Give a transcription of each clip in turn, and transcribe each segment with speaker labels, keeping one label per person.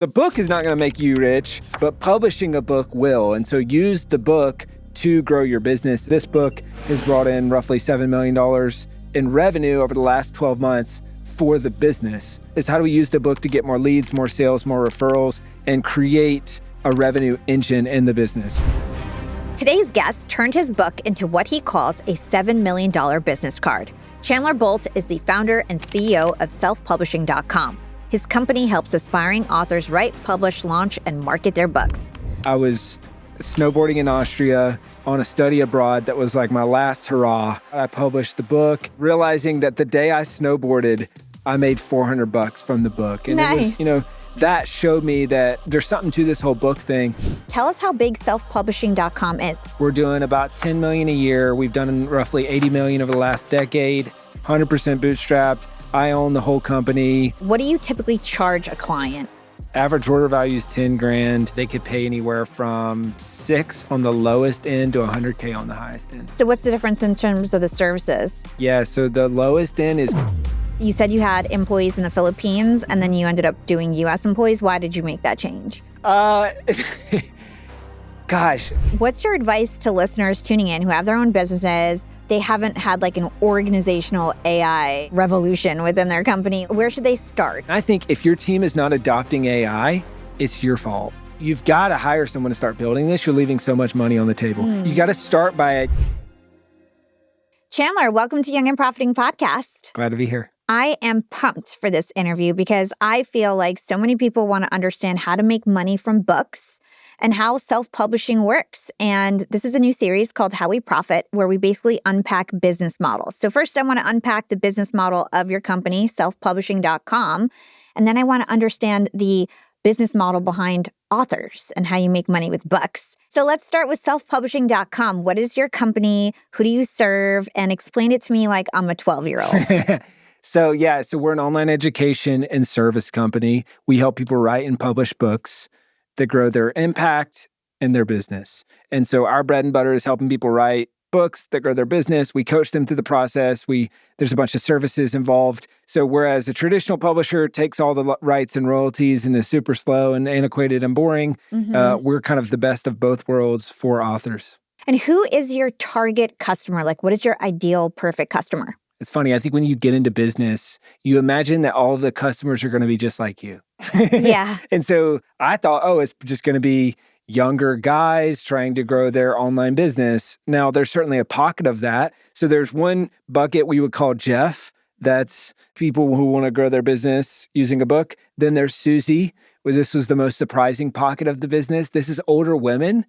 Speaker 1: The book is not going to make you rich, but publishing a book will. And so use the book to grow your business. This book has brought in roughly $7 million in revenue over the last 12 months for the business. Is how do we use the book to get more leads, more sales, more referrals, and create a revenue engine in the business.
Speaker 2: Today's guest turned his book into what he calls a $7 million business card. Chandler Bolt is the founder and CEO of selfpublishing.com. His company helps aspiring authors write, publish, launch, and market their books.
Speaker 1: I was snowboarding in Austria on a study abroad that was like my last hurrah. I published the book, realizing that the day I snowboarded, I made $400 from the book. And
Speaker 2: nice.
Speaker 1: It was, that showed me that there's something to this whole book thing.
Speaker 2: Tell us how big selfpublishing.com is.
Speaker 1: We're doing about $10 million a year. We've done roughly $80 million over the last decade, 100% bootstrapped. I own the whole company.
Speaker 2: What do you typically charge a client?
Speaker 1: Average order value is 10 grand. They could pay anywhere from 6 on the lowest end to 100K on the highest end.
Speaker 2: So what's the difference in terms of the services?
Speaker 1: Yeah, so the lowest end is...
Speaker 2: You said you had employees in the Philippines and then you ended up doing US employees. Why did you make that change?
Speaker 1: Gosh.
Speaker 2: What's your advice to listeners tuning in who have their own businesses? They haven't had like an organizational AI revolution within their company. Where should they start?
Speaker 1: I think if your team is not adopting AI, it's your fault. You've got to hire someone to start building this. You're leaving so much money on the table. You got to start by...
Speaker 2: Chandler, welcome to Young and Profiting Podcast.
Speaker 1: Glad to be here.
Speaker 2: I am pumped for this interview because I feel like so many people want to understand how to make money from books and how self-publishing works. And this is a new series called How We Profit, where we basically unpack business models. So first, I want to unpack the business model of your company, selfpublishing.com. And then I want to understand the business model behind authors and how you make money with books. So let's start with selfpublishing.com. What is your company? Who do you serve? And explain it to me like I'm a 12-year-old.
Speaker 1: So we're an online education and service company. We help people write and publish books that grow their impact in their business. And so our bread and butter is helping people write books that grow their business. We coach them through the process. There's a bunch of services involved. So whereas a traditional publisher takes all the rights and royalties and is super slow and antiquated and boring, we're kind of the best of both worlds for authors.
Speaker 2: And who is your target customer? Like, what is your ideal perfect customer?
Speaker 1: It's funny. I think when you get into business, you imagine that all of the customers are going to be just like you.
Speaker 2: Yeah.
Speaker 1: And so I thought, it's just going to be younger guys trying to grow their online business. Now, there's certainly a pocket of that. So there's one bucket we would call Jeff. That's people who want to grow their business using a book. Then there's Susie, where this was the most surprising pocket of the business. This is older women,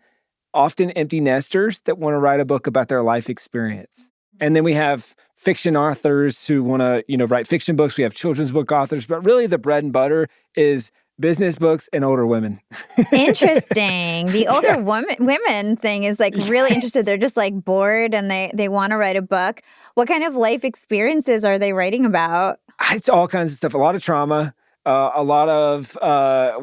Speaker 1: often empty nesters that want to write a book about their life experience. And then we have fiction authors who want to, write fiction books. We have children's book authors, but really the bread and butter is business books and older women.
Speaker 2: Interesting. The older women thing is like really interested. They're just like bored and they want to write a book. What kind of life experiences are they writing about?
Speaker 1: It's all kinds of stuff. A lot of trauma, a lot of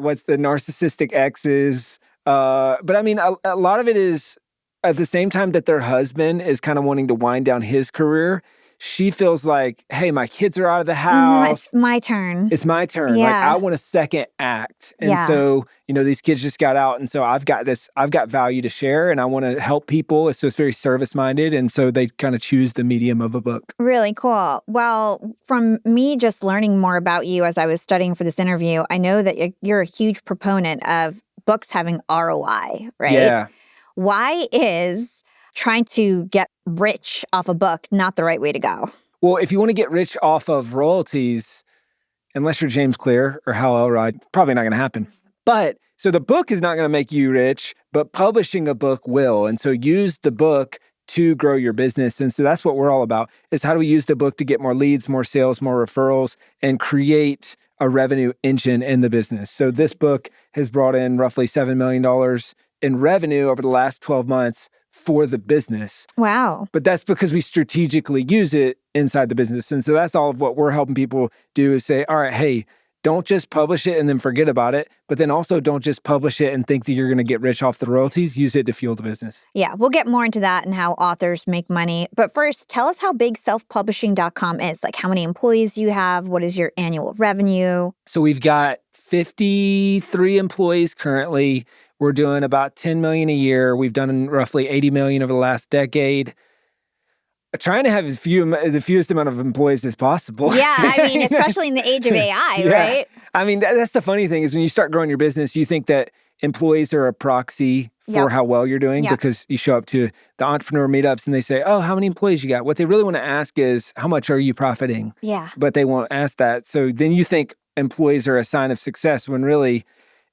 Speaker 1: what's the narcissistic exes. But I mean, a lot of it is at the same time that their husband is kind of wanting to wind down his career. She feels like, hey, my kids are out of the house.
Speaker 2: It's my turn.
Speaker 1: It's my turn.
Speaker 2: Yeah.
Speaker 1: Like, I want a second act. And so, these kids just got out. And so I've got value to share and I want to help people. So it's very service-minded. And so they kind of choose the medium of a book.
Speaker 2: Really cool. Well, from me just learning more about you as I was studying for this interview, I know that you're a huge proponent of books having ROI, right?
Speaker 1: Yeah.
Speaker 2: Why is trying to get rich off a book not the right way to go?
Speaker 1: Well, if you want to get rich off of royalties, unless you're James Clear or Hal Elrod, probably not going to happen. But so the book is not going to make you rich, but publishing a book will. And so use the book to grow your business. And so that's what we're all about, is how do we use the book to get more leads, more sales, more referrals, and create a revenue engine in the business. So this book has brought in roughly $7 million in revenue over the last 12 months for the business.
Speaker 2: Wow.
Speaker 1: But that's because we strategically use it inside the business. And so that's all of what we're helping people do is say, all right, hey, don't just publish it and then forget about it, but then also don't just publish it and think that you're going to get rich off the royalties. Use it to fuel the business.
Speaker 2: Yeah, we'll get more into that and how authors make money. But first, tell us how big selfpublishing.com is. Like how many employees you have? What is your annual revenue?
Speaker 1: So we've got 53 employees currently. We're doing about 10 million a year. We've done roughly 80 million over the last decade. Trying to have the fewest amount of employees as possible.
Speaker 2: Yeah, I mean, especially in the age of AI, right?
Speaker 1: I mean, that's the funny thing is when you start growing your business, you think that employees are a proxy for how well you're doing because you show up to the entrepreneur meetups and they say, oh, how many employees you got? What they really want to ask is, how much are you profiting?
Speaker 2: Yeah.
Speaker 1: But they won't ask that. So then you think employees are a sign of success when really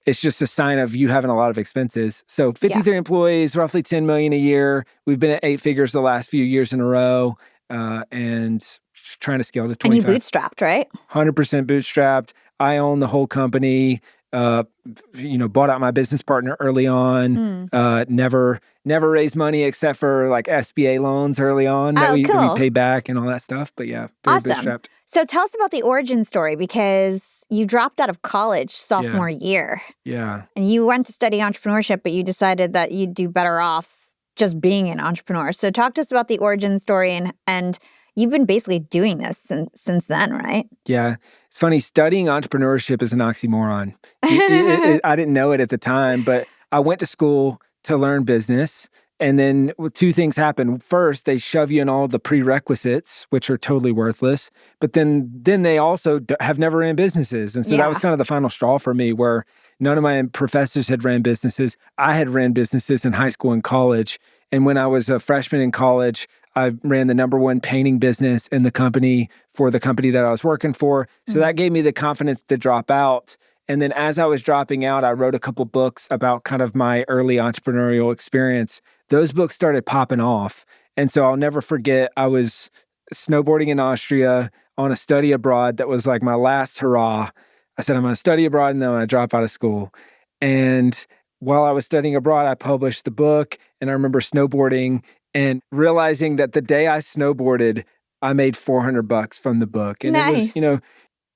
Speaker 1: it's just a sign of you having a lot of expenses. So 53 employees, roughly 10 million a year. We've been at 8 figures the last few years in a row, and trying to scale to 25.
Speaker 2: And you bootstrapped, right?
Speaker 1: 100% bootstrapped. I own the whole company. Bought out my business partner early on. Never raised money except for like SBA loans early on that we pay back and all that stuff. But yeah, very bootstrapped.
Speaker 2: So tell us about the origin story, because you dropped out of college sophomore year.
Speaker 1: Yeah.
Speaker 2: And you went to study entrepreneurship, but you decided that you'd do better off just being an entrepreneur. So talk to us about the origin story, and you've been basically doing this since then, right?
Speaker 1: Yeah. It's funny, studying entrepreneurship is an oxymoron. I didn't know it at the time, but I went to school to learn business. And then 2 things happen. First, they shove you in all the prerequisites, which are totally worthless. But then they also have never ran businesses. And so that was kind of the final straw for me, where none of my professors had ran businesses. I had ran businesses in high school and college. And when I was a freshman in college, I ran the #1 painting business in the company for the company that I was working for. So that gave me the confidence to drop out. And then as I was dropping out, I wrote a couple books about kind of my early entrepreneurial experience. Those books started popping off. And so I'll never forget, I was snowboarding in Austria on a study abroad that was like my last hurrah. I said, I'm going to study abroad and then I'm going to drop out of school. And while I was studying abroad, I published the book. And I remember snowboarding and realizing that the day I snowboarded, I made $400 from the book. And it was,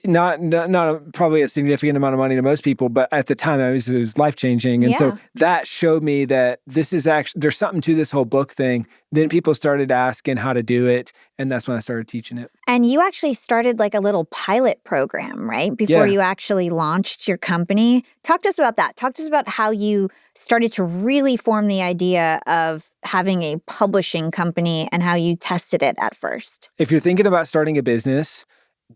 Speaker 1: not probably a significant amount of money to most people, but at the time it was life-changing. And so that showed me that this is actually, there's something to this whole book thing. Then people started asking how to do it, and that's when I started teaching it.
Speaker 2: And you actually started like a little pilot program, right? Before you actually launched your company. Talk to us about that. Talk to us about how you started to really form the idea of having a publishing company and how you tested it at first.
Speaker 1: If you're thinking about starting a business,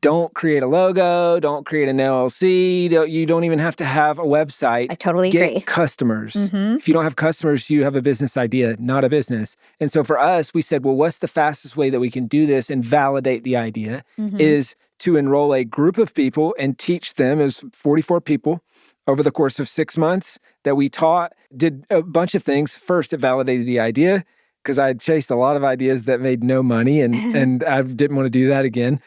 Speaker 1: don't create a logo, don't create an LLC, you don't even have to have a website.
Speaker 2: I totally agree.
Speaker 1: Get customers. If you don't have customers, you have a business idea, not a business. And so for us, we said, well, what's the fastest way that we can do this and validate the idea is to enroll a group of people and teach them. It was 44 people over the course of 6 months that we taught, did a bunch of things. First, it validated the idea because I had chased a lot of ideas that made no money and I didn't want to do that again.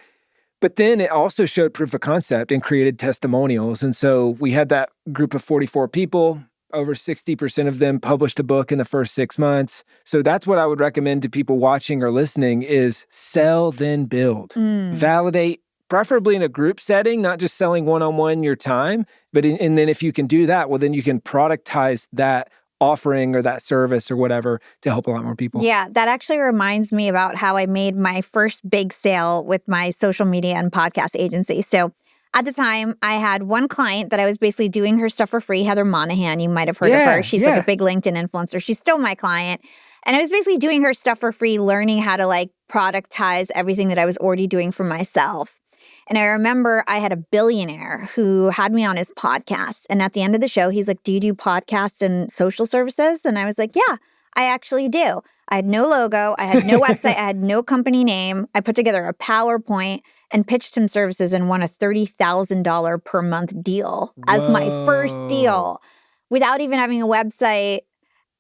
Speaker 1: But then it also showed proof of concept and created testimonials. And so we had that group of 44 people. Over 60% of them published a book in the first 6 months. So that's what I would recommend to people watching or listening is sell, then build. Validate, preferably in a group setting, not just selling one-on-one your time. And then if you can do that, well, then you can productize that offering or that service or whatever to help a lot more people.
Speaker 2: Yeah, that actually reminds me about how I made my first big sale with my social media and podcast agency. So at the time, I had one client that I was basically doing her stuff for free, Heather Monahan. You might have heard of her. She's like a big LinkedIn influencer. She's still my client. And I was basically doing her stuff for free, learning how to like productize everything that I was already doing for myself. And I remember I had a billionaire who had me on his podcast. And at the end of the show, he's like, do you do podcast and social services? And I was like, yeah, I actually do. I had no logo. I had no website. I had no company name. I put together a PowerPoint and pitched him services and won a $30,000 per month deal as my first deal without even having a website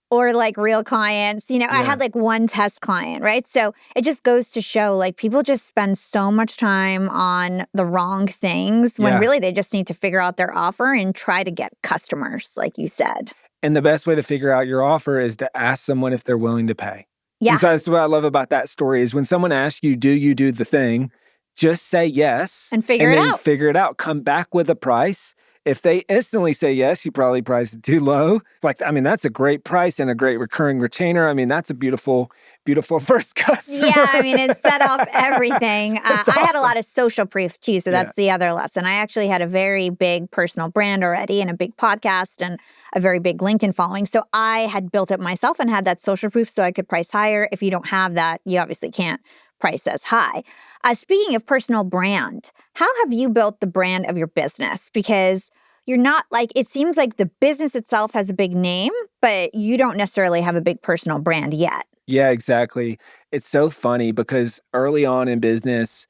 Speaker 2: or like real clients. I had like one test client, right? So it just goes to show like people just spend so much time on the wrong things when really they just need to figure out their offer and try to get customers, like you said.
Speaker 1: And the best way to figure out your offer is to ask someone if they're willing to pay.
Speaker 2: Yeah.
Speaker 1: And so that's what I love about that story is when someone asks you, do you do the thing? Just say yes.
Speaker 2: And figure it out.
Speaker 1: Figure it out. Come back with a price. if they instantly say yes, you probably priced it too low. Like, I mean, that's a great price and a great recurring retainer. I mean, that's a beautiful, beautiful first customer.
Speaker 2: Yeah, I mean, it set off everything.
Speaker 1: That's
Speaker 2: I had a
Speaker 1: awesome.
Speaker 2: lot of social proof too, so
Speaker 1: Yeah.
Speaker 2: that's the other lesson. I actually had a very big personal brand already and a big podcast and a very big LinkedIn following. So I had built it myself and had that social proof so I could price higher. If you don't have that, you obviously can't price as high. Speaking of personal brand, how have you built the brand of your business? Because you're not like, it seems like the business itself has a big name, but you don't necessarily have a big personal brand yet.
Speaker 1: Yeah, exactly. It's so funny because early on in business,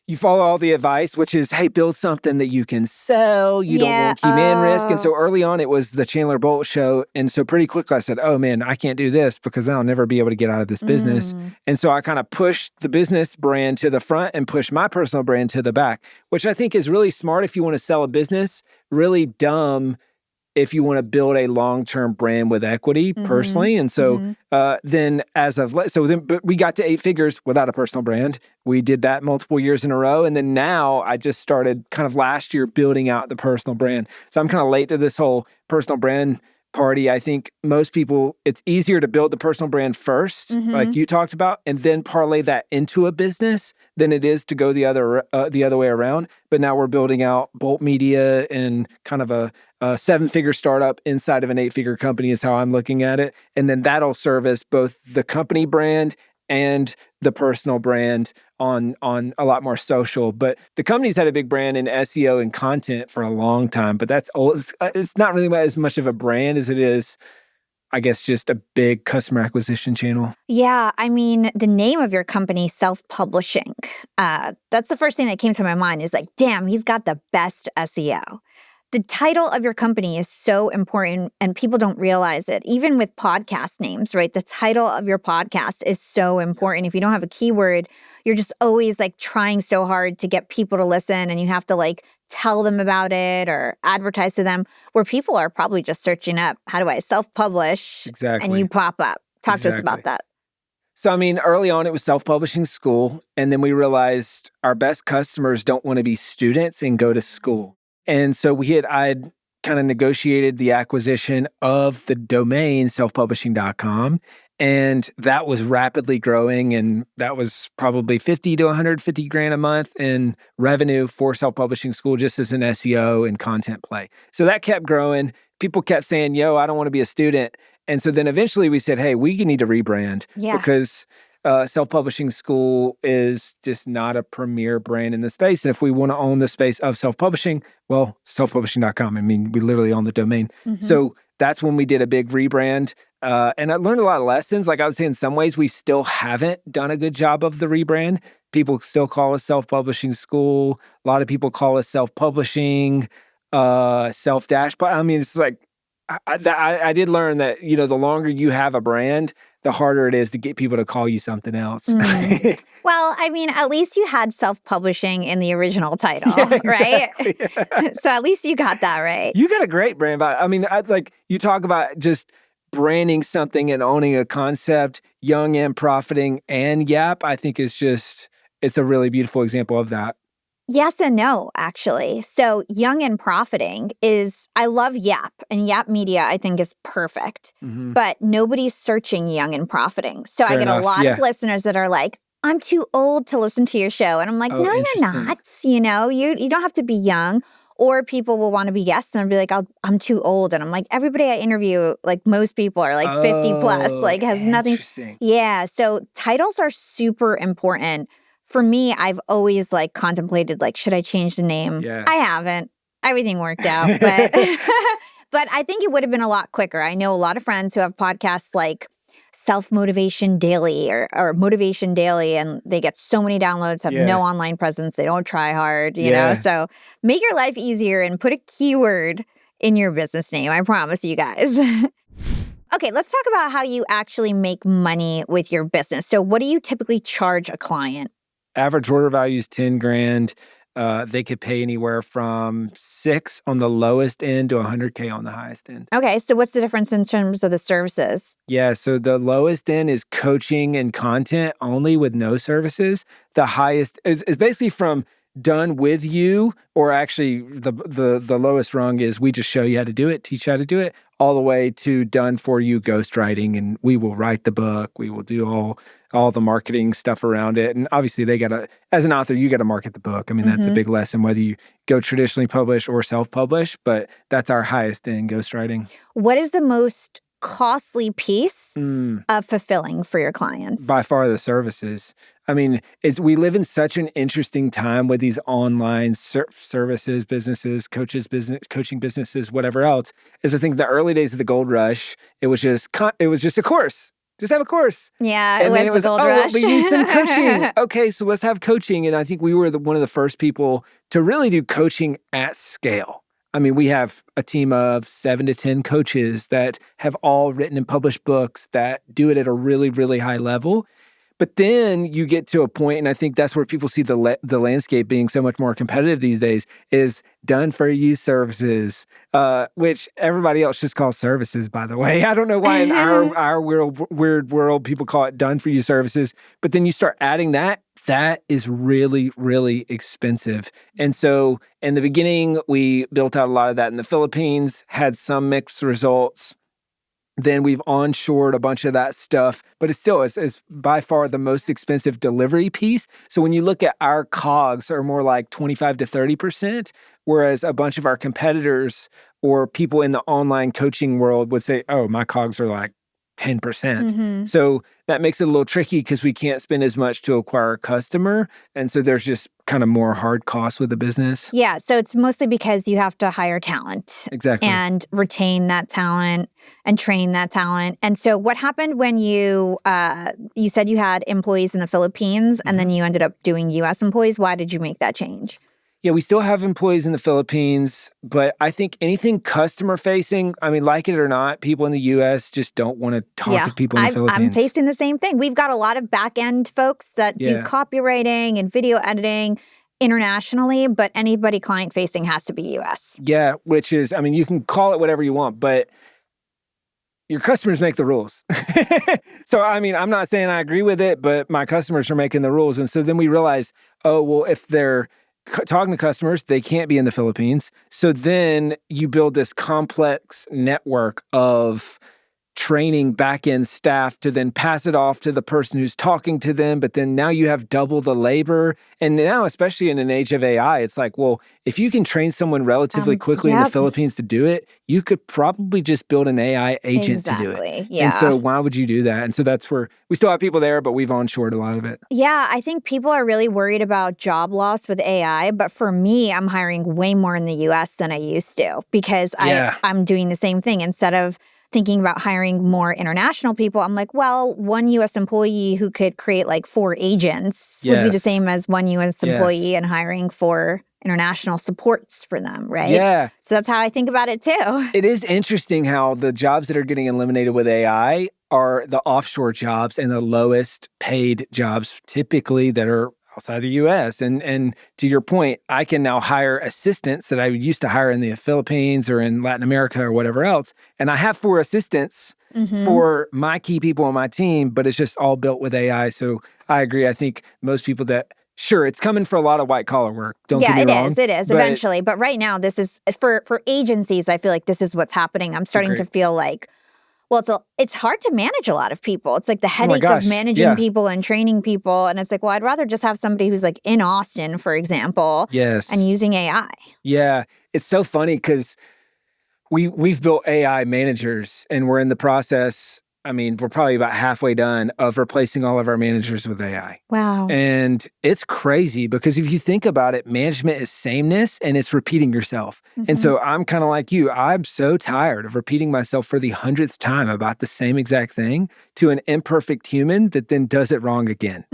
Speaker 1: you follow all the advice, which is, hey, build something that you can sell. You don't want key man risk. And so early on, it was the Chandler Bolt show. And so pretty quickly, I said, oh man, I can't do this because I'll never be able to get out of this business. And so I kind of pushed the business brand to the front and pushed my personal brand to the back, which I think is really smart if you want to sell a business, really dumb if you want to build a long-term brand with equity personally. And so then but we got to 8 figures without a personal brand. We did that multiple years in a row. And then now I just started kind of last year building out the personal brand. So I'm kind of late to this whole personal brand party. I think most people, it's easier to build the personal brand first, like you talked about, and then parlay that into a business than it is to go the other way around. But now we're building out Bolt Media and kind of a 7-figure startup inside of an 8-figure company is how I'm looking at it. And then that'll service both the company brand and the personal brand on a lot more social. But the company's had a big brand in SEO and content for a long time, but that's old. It's not really as much of a brand as it is, I guess, just a big customer acquisition channel.
Speaker 2: Yeah, I mean, the name of your company, Self-Publishing, that's the first thing that came to my mind is like, damn, he's got the best SEO. The title of your company is so important and people don't realize it. Even with podcast names, right? The title of your podcast is so important. If you don't have a keyword, you're just always like trying so hard to get people to listen and you have to like tell them about it or advertise to them where people are probably just searching up, how do I self-publish?
Speaker 1: Exactly.
Speaker 2: And you pop up. Talk to us about that.
Speaker 1: So, I mean, early on, it was self-publishing school. And then we realized our best customers don't want to be students and go to school. And so I'd kind of negotiated the acquisition of the domain selfpublishing.com. And that was rapidly growing. And that was probably 50 to 150 grand a month in revenue for self-publishing school, just as an SEO and content play. So that kept growing. People kept saying, yo, I don't want to be a student. And so then eventually we said, hey, we need to rebrand because self-publishing school is just not a premier brand in the space. And if we want to own the space of self-publishing, well, selfpublishing.com. I mean, we literally own the domain. So that's when we did a big rebrand. And I learned a lot of lessons. Like I would say in some ways, we still haven't done a good job of the rebrand. People still call us self-publishing school. A lot of people call us self-publishing, self-dashboard. I mean, it's like, I did learn that, you know, the longer you have a brand, the harder it is to get people to call you something else.
Speaker 2: Well, I mean, at least you had self-publishing in the original title, right? Yeah. So at least you got that right.
Speaker 1: You got a great brand. But I mean, like you talk about just branding something and owning a concept, young and profiting and Yap, I think it's a really beautiful example of that.
Speaker 2: Yes and no, actually. So young and profiting I love Yap, and Yap Media I think is perfect, but nobody's searching young and profiting. So I get a lot of listeners that are like, I'm too old to listen to your show. And I'm like, no, you're not. You know, you don't have to be young. Or people will want to be guests and they'll be like, I'm too old. And I'm like, everybody I interview, like most people are like 50 plus, like has nothing. Yeah. So titles are super important. For me, I've always like contemplated, like, should I change the name?
Speaker 1: Yeah.
Speaker 2: I haven't. Everything worked out. But but I think it would have been a lot quicker. I know a lot of friends who have podcasts like Self-Motivation Daily or Motivation Daily, and they get so many downloads, have no online presence. They don't try hard, you know? So make your life easier and put a keyword in your business name. I promise you guys. Okay, let's talk about how you actually make money with your business. So what do you typically charge a client?
Speaker 1: Average order value is 10 grand. They could pay anywhere from 6 on the lowest end to 100K on the highest end.
Speaker 2: Okay, so what's the difference in terms of the services?
Speaker 1: Yeah, so the lowest end is coaching and content only with no services. The highest is basically from done with you, or actually the lowest rung is we just show you how to do it, teach you how to do it, all the way to done for you ghostwriting, and we will write the book, we will do all the marketing stuff around it. And obviously as an author, you got to market the book. I mean, that's a big lesson, whether you go traditionally publish or self-publish, but that's our highest end, ghostwriting.
Speaker 2: What is the most costly piece of fulfilling for your clients?
Speaker 1: By far the services. I mean, we live in such an interesting time with these online services, businesses, coaching businesses, whatever else. Is I think the early days of the gold rush, it was just a course. Just have a course.
Speaker 2: Yeah,
Speaker 1: and
Speaker 2: it was the gold rush.
Speaker 1: We need some coaching. Okay, so let's have coaching. And I think we were one of the first people to really do coaching at scale. I mean, we have a team of 7 to 10 coaches that have all written and published books that do it at a really, really high level. But then you get to a point, and I think that's where people see the landscape being so much more competitive these days, is done for you services, which everybody else just calls services, by the way. I don't know why in our weird world people call it done for you services. But then you start adding that is really, really expensive. And so in the beginning, we built out a lot of that in the Philippines, had some mixed results. Then we've onshored a bunch of that stuff, but it's by far the most expensive delivery piece. So when you look at our COGS are more like 25 to 30%, whereas a bunch of our competitors or people in the online coaching world would say, oh, my COGS are like 10%. So that makes it a little tricky because we can't spend as much to acquire a customer. And so there's just kind of more hard costs with the business.
Speaker 2: Yeah. So it's mostly because you have to hire talent.
Speaker 1: Exactly.
Speaker 2: And retain that talent and train that talent. And so what happened when you said you had employees in the Philippines and then you ended up doing US employees? Why did you make that change?
Speaker 1: Yeah, we still have employees in the Philippines, but I think anything customer facing, I mean, like it or not, people in the US just don't want to talk to people in the Philippines.
Speaker 2: I'm facing the same thing. We've got a lot of back-end folks that do copywriting and video editing internationally, but anybody client facing has to be US.
Speaker 1: Yeah, which is, I mean, you can call it whatever you want, but your customers make the rules. So, I mean, I'm not saying I agree with it, but my customers are making the rules. And so then we realize, oh, well, if they're talking to customers, they can't be in the Philippines. So then you build this complex network of training back-end staff to then pass it off to the person who's talking to them. But then now you have double the labor. And now, especially in an age of AI, it's like, well, if you can train someone relatively quickly in the Philippines to do it, you could probably just build an AI agent to do it.
Speaker 2: Yeah.
Speaker 1: And so why would you do that? And so that's where we still have people there, but we've onshored a lot of it.
Speaker 2: Yeah, I think people are really worried about job loss with AI. But for me, I'm hiring way more in the US than I used to because I'm doing the same thing. Instead of thinking about hiring more international people, I'm like, well, one US employee who could create like 4 agents would be the same as one US employee and hiring 4 international supports for them, right?
Speaker 1: Yeah.
Speaker 2: So that's how I think about it too.
Speaker 1: It is interesting how the jobs that are getting eliminated with AI are the offshore jobs and the lowest paid jobs typically that are outside the US. And to your point, I can now hire assistants that I used to hire in the Philippines or in Latin America or whatever else. And I have 4 assistants for my key people on my team, but it's just all built with AI. So I agree. I think most people sure, it's coming for a lot of white collar work. Don't get me wrong.
Speaker 2: It is eventually. But right now, this is for agencies. I feel like this is what's happening. I'm starting to feel like, well, it's hard to manage a lot of people. It's like the headache of managing people and training people. And it's like, well, I'd rather just have somebody who's like in Austin, for example, and using AI.
Speaker 1: Yeah. It's so funny because we've built AI managers and we're in the process. I mean, we're probably about halfway done of replacing all of our managers with AI.
Speaker 2: Wow.
Speaker 1: And it's crazy because if you think about it, management is sameness and it's repeating yourself. And so I'm kind of like you. I'm so tired of repeating myself for the 100th time about the same exact thing to an imperfect human that then does it wrong again.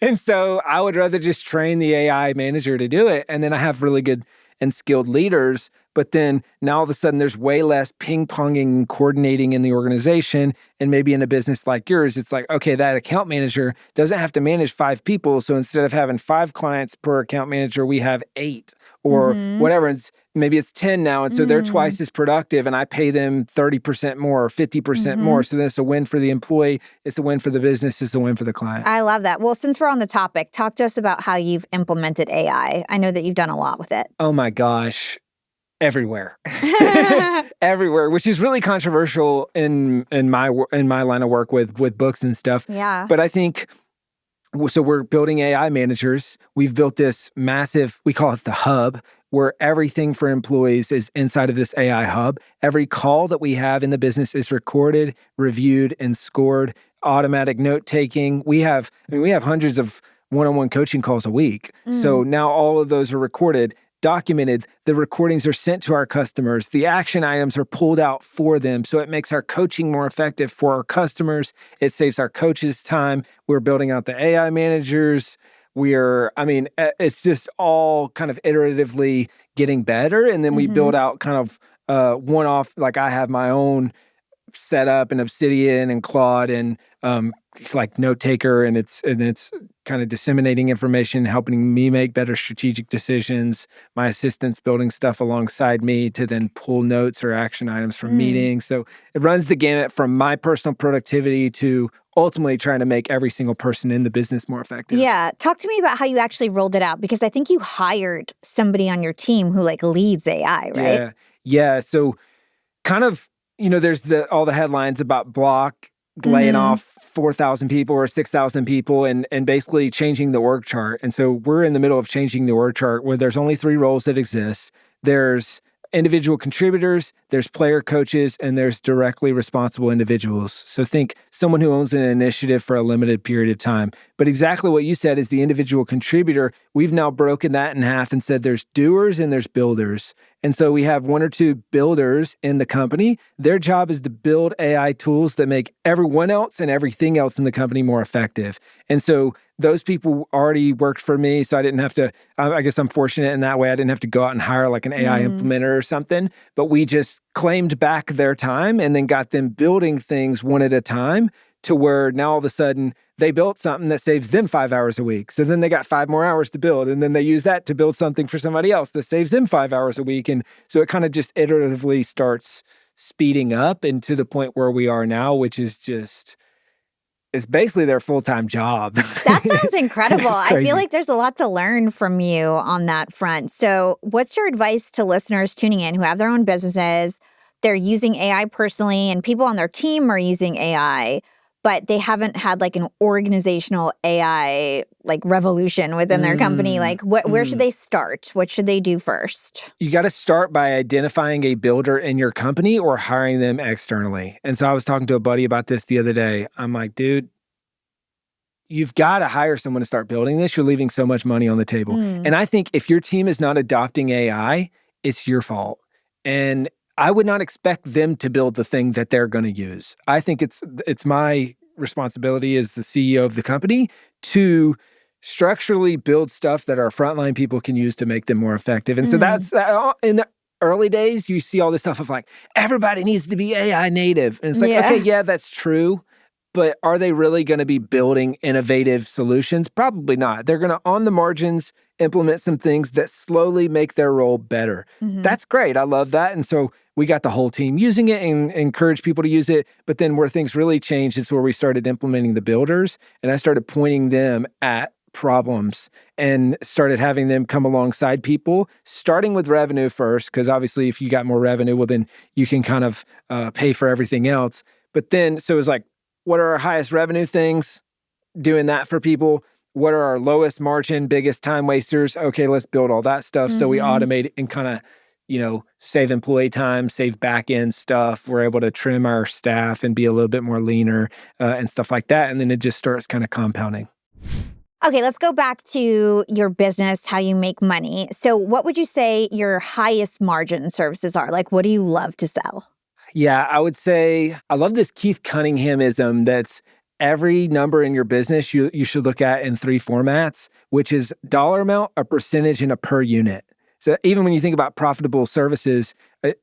Speaker 1: And so I would rather just train the AI manager to do it. And then I have really good and skilled leaders. but then now all of a sudden there's way less ping-ponging and coordinating in the organization. And maybe in a business like yours, it's like, okay, that account manager doesn't have to manage 5 people. So instead of having 5 clients per account manager, we have 8 or whatever. Maybe it's 10 now. And so they're twice as productive and I pay them 30% more or 50% more. So then it's a win for the employee. It's a win for the business. It's a win for the client.
Speaker 2: I love that. Well, since we're on the topic, talk to us about how you've implemented AI. I know that you've done a lot with it.
Speaker 1: Oh my gosh. Everywhere. Everywhere, which is really controversial in my line of work with books and stuff.
Speaker 2: Yeah.
Speaker 1: But I think, so we're building AI managers. We've built this massive, we call it the hub, where everything for employees is inside of this AI hub. Every call that we have in the business is recorded, reviewed, and scored. Automatic note taking. We have hundreds of one-on-one coaching calls a week. So now all of those are recorded, documented. The recordings are sent to our customers. The action items are pulled out for them. So it makes our coaching more effective for our customers. It saves our coaches time. We're building out the AI managers. It's just all kind of iteratively getting better. And then we build out kind of one-off, like I have my own set up in Obsidian and Claude and like note taker, and it's kind of disseminating information, helping me make better strategic decisions. My assistant's building stuff alongside me to then pull notes or action items from meetings. So it runs the gamut from my personal productivity to ultimately trying to make every single person in the business more effective.
Speaker 2: Yeah. Talk to me about how you actually rolled it out, because I think you hired somebody on your team who like leads AI, right?
Speaker 1: Yeah. So kind of, there's all the headlines about Block laying off 4,000 people or 6,000 people and basically changing the org chart. And so we're in the middle of changing the org chart where there's only 3 roles that exist. There's individual contributors, there's player coaches, and there's directly responsible individuals. So think someone who owns an initiative for a limited period of time. But exactly what you said is the individual contributor. We've now broken that in half and said there's doers and there's builders. And so we have 1 or 2 builders in the company. Their job is to build AI tools that make everyone else and everything else in the company more effective. And so those people already worked for me, so I didn't have to, I guess I'm fortunate in that way. I didn't have to go out and hire like an AI implementer or something, but we just claimed back their time and then got them building things one at a time to where now all of a sudden they built something that saves them 5 hours a week. So then they got 5 more hours to build, and then they use that to build something for somebody else that saves them 5 hours a week. And so it kind of just iteratively starts speeding up and to the point where we are now, which is just, it's basically their full-time job.
Speaker 2: That sounds incredible. I feel like there's a lot to learn from you on that front. So what's your advice to listeners tuning in who have their own businesses? They're using AI personally, and people on their team are using AI, but they haven't had like an organizational AI like revolution within their company. Like where should they start? What should they do first?
Speaker 1: You got to start by identifying a builder in your company or hiring them externally. And so I was talking to a buddy about this the other day. I'm like, dude, you've got to hire someone to start building this. You're leaving so much money on the table. And I think if your team is not adopting AI, it's your fault. And I would not expect them to build the thing that they're going to use. I think it's my responsibility as the CEO of the company to structurally build stuff that our frontline people can use to make them more effective. And so that's in the early days, you see all this stuff of like, everybody needs to be AI native. And it's like, okay, yeah, that's true. But are they really going to be building innovative solutions? Probably not. They're going to, on the margins, implement some things that slowly make their role better. That's great. I love that. And so we got the whole team using it and encourage people to use it. But then where things really changed is where we started implementing the builders. And I started pointing them at problems and started having them come alongside people, starting with revenue first, because obviously if you got more revenue, well, then you can kind of pay for everything else. But then, so it was like, what are our highest revenue things? Doing that for people. What are our lowest margin, biggest time wasters? Okay, let's build all that stuff. So we automate and kind of, save employee time, save back end stuff. We're able to trim our staff and be a little bit more leaner and stuff like that. And then it just starts kind of compounding.
Speaker 2: Okay, let's go back to your business, how you make money. So what would you say your highest margin services are? Like, what do you love to sell?
Speaker 1: Yeah, I would say I love this Keith Cunninghamism that's every number in your business you should look at in 3 formats, which is dollar amount, a percentage, and a per unit. So even when you think about profitable services,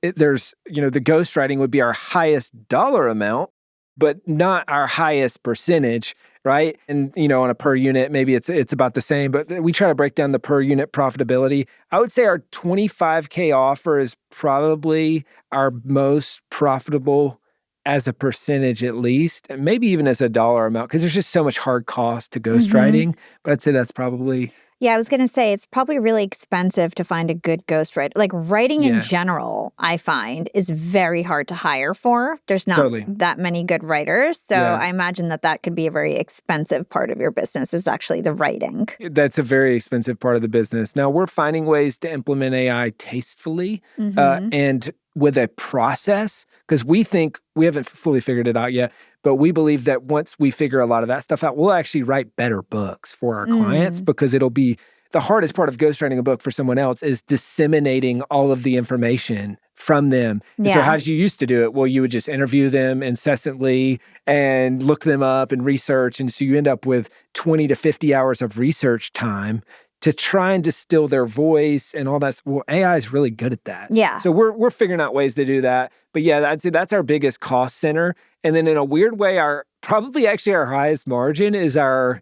Speaker 1: there's, the ghostwriting would be our highest dollar amount, but not our highest percentage, right? And, on a per unit, maybe it's about the same, but we try to break down the per unit profitability. I would say our 25K offer is probably our most profitable as a percentage at least, and maybe even as a dollar amount, because there's just so much hard cost to ghostwriting. But I'd say that's probably...
Speaker 2: Yeah, I was going to say it's probably really expensive to find a good ghostwriter. Like writing in general, I find is very hard to hire for. There's not that many good writers. So I imagine that could be a very expensive part of your business is actually the writing.
Speaker 1: That's a very expensive part of the business. Now we're finding ways to implement AI tastefully and with a process, because we think we haven't fully figured it out yet, but we believe that once we figure a lot of that stuff out, we'll actually write better books for our clients, because it'll be the hardest part of ghostwriting a book for someone else is disseminating all of the information from them. And so how did you used to do it? Well, you would just interview them incessantly and look them up and research. And so you end up with 20 to 50 hours of research time to try and distill their voice and all that. Well, AI is really good at that.
Speaker 2: Yeah.
Speaker 1: So we're figuring out ways to do that. But yeah, I'd say that's our biggest cost center. And then in a weird way, our highest margin is our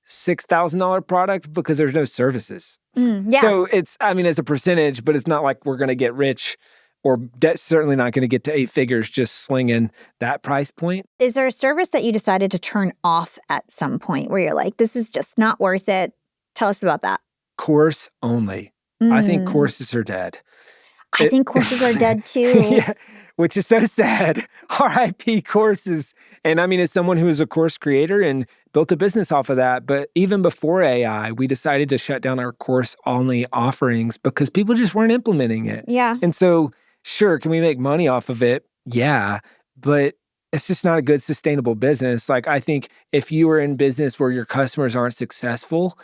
Speaker 1: $6,000 product, because there's no services. So it's a percentage, but it's not like we're going to get rich, or certainly not going to get to 8 figures just slinging that price point.
Speaker 2: Is there a service that you decided to turn off at some point where you're like, this is just not worth it? Tell us about that.
Speaker 1: Course only. I think courses are dead.
Speaker 2: I think courses are dead too.
Speaker 1: Which is so sad. RIP courses. And as someone who is a course creator and built a business off of that, but even before AI, we decided to shut down our course only offerings because people just weren't implementing it.
Speaker 2: Yeah.
Speaker 1: And so, sure, can we make money off of it? Yeah. But it's just not a good sustainable business. Like, I think if you are in business where your customers aren't successful,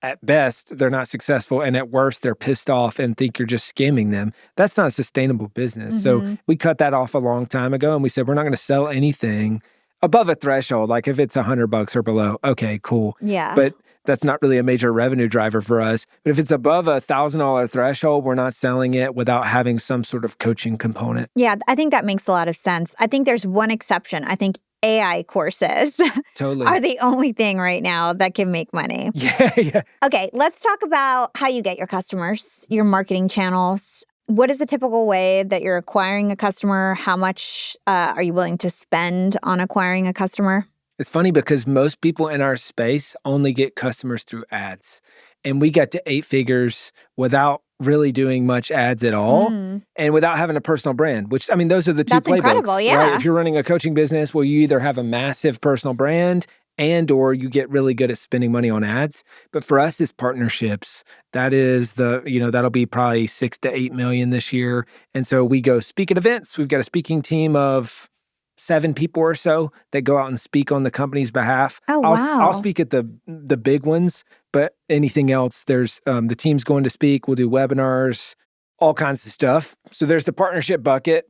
Speaker 1: at best, they're not successful, and at worst, they're pissed off and think you're just scamming them. That's not a sustainable business. So we cut that off a long time ago, and we said we're not going to sell anything above a threshold. Like if it's $100 or below, okay, cool.
Speaker 2: Yeah.
Speaker 1: But that's not really a major revenue driver for us. But if it's above a $1,000 threshold, we're not selling it without having some sort of coaching component.
Speaker 2: Yeah, I think that makes a lot of sense. I think there's one exception. I think AI courses are the only thing right now that can make money.
Speaker 1: Yeah.
Speaker 2: Okay, let's talk about how you get your customers, your marketing channels. What is the typical way that you're acquiring a customer? How much are you willing to spend on acquiring a customer?
Speaker 1: It's funny because most people in our space only get customers through ads. And we got to 8 figures without really doing much ads at all and without having a personal brand, which, those are the two
Speaker 2: That's
Speaker 1: playbooks.
Speaker 2: Incredible, yeah.
Speaker 1: Right? If you're running a coaching business, well, you either have a massive personal brand and or you get really good at spending money on ads. But for us, it's partnerships. That is that'll be probably 6 to 8 million this year. And so we go speak at events. We've got a speaking team of 7 people or so that go out and speak on the company's behalf.
Speaker 2: Oh, wow.
Speaker 1: I'll speak at the big ones, but anything else, there's the team's going to speak. We'll do webinars, all kinds of stuff. So there's the partnership bucket.